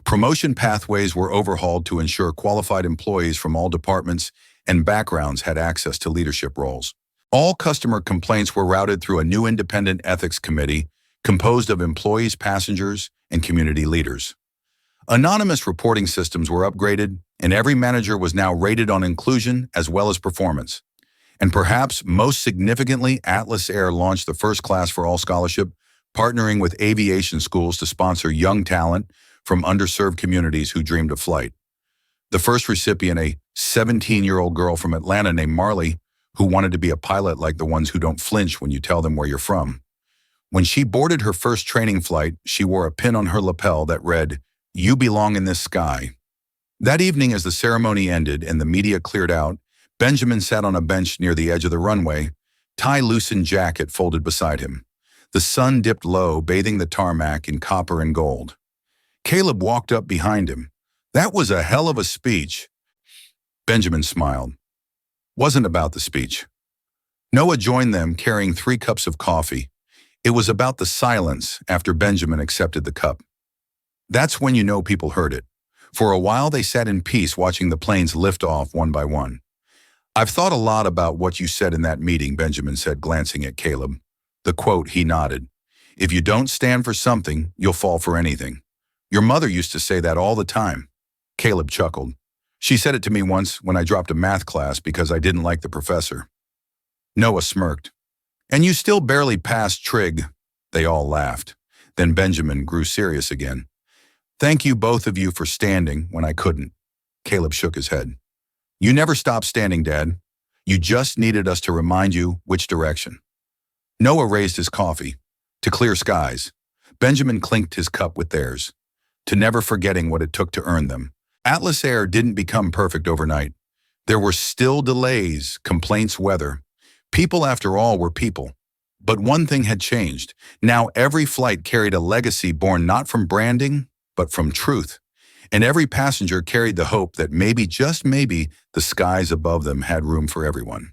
Speaker 1: Promotion pathways were overhauled to ensure qualified employees from all departments and backgrounds had access to leadership roles. All customer complaints were routed through a new independent ethics committee composed of employees, passengers, and community leaders. Anonymous reporting systems were upgraded, and every manager was now rated on inclusion as well as performance. And perhaps most significantly, Atlas Air launched the First Class for All scholarship, partnering with aviation schools to sponsor young talent from underserved communities who dreamed of flight. The first recipient, a 17-year-old girl from Atlanta named Marley, who wanted to be a pilot like the ones who don't flinch when you tell them where you're from. When she boarded her first training flight, she wore a pin on her lapel that read, "You belong in this sky." That evening, as the ceremony ended and the media cleared out, Benjamin sat on a bench near the edge of the runway, Ty loosened jacket folded beside him. The sun dipped low, bathing the tarmac in copper and gold. Caleb walked up behind him. That was a hell of a speech. Benjamin smiled. Wasn't about the speech. Noah joined them carrying 3 cups of coffee. It was about the silence after Benjamin accepted the cup. That's when you know people heard it. For a while they sat in peace watching the planes lift off one by one. I've thought a lot about what you said in that meeting, Benjamin said, glancing at Caleb. The quote, he nodded. If you don't stand for something, you'll fall for anything. Your mother used to say that all the time. Caleb chuckled. She said it to me once when I dropped a math class because I didn't like the professor. Noah smirked. And you still barely passed trig. They all laughed. Then Benjamin grew serious again. Thank you both of you for standing when I couldn't. Caleb shook his head. You never stopped standing, Dad. You just needed us to remind you which direction. Noah raised his coffee. To clear skies. Benjamin clinked his cup with theirs. To never forgetting what it took to earn them. Atlas Air didn't become perfect overnight. There were still delays, complaints, weather. People, after all, were people. But one thing had changed. Now every flight carried a legacy born not from branding, but from truth. And every passenger carried the hope that maybe, just maybe, the skies above them had room for everyone.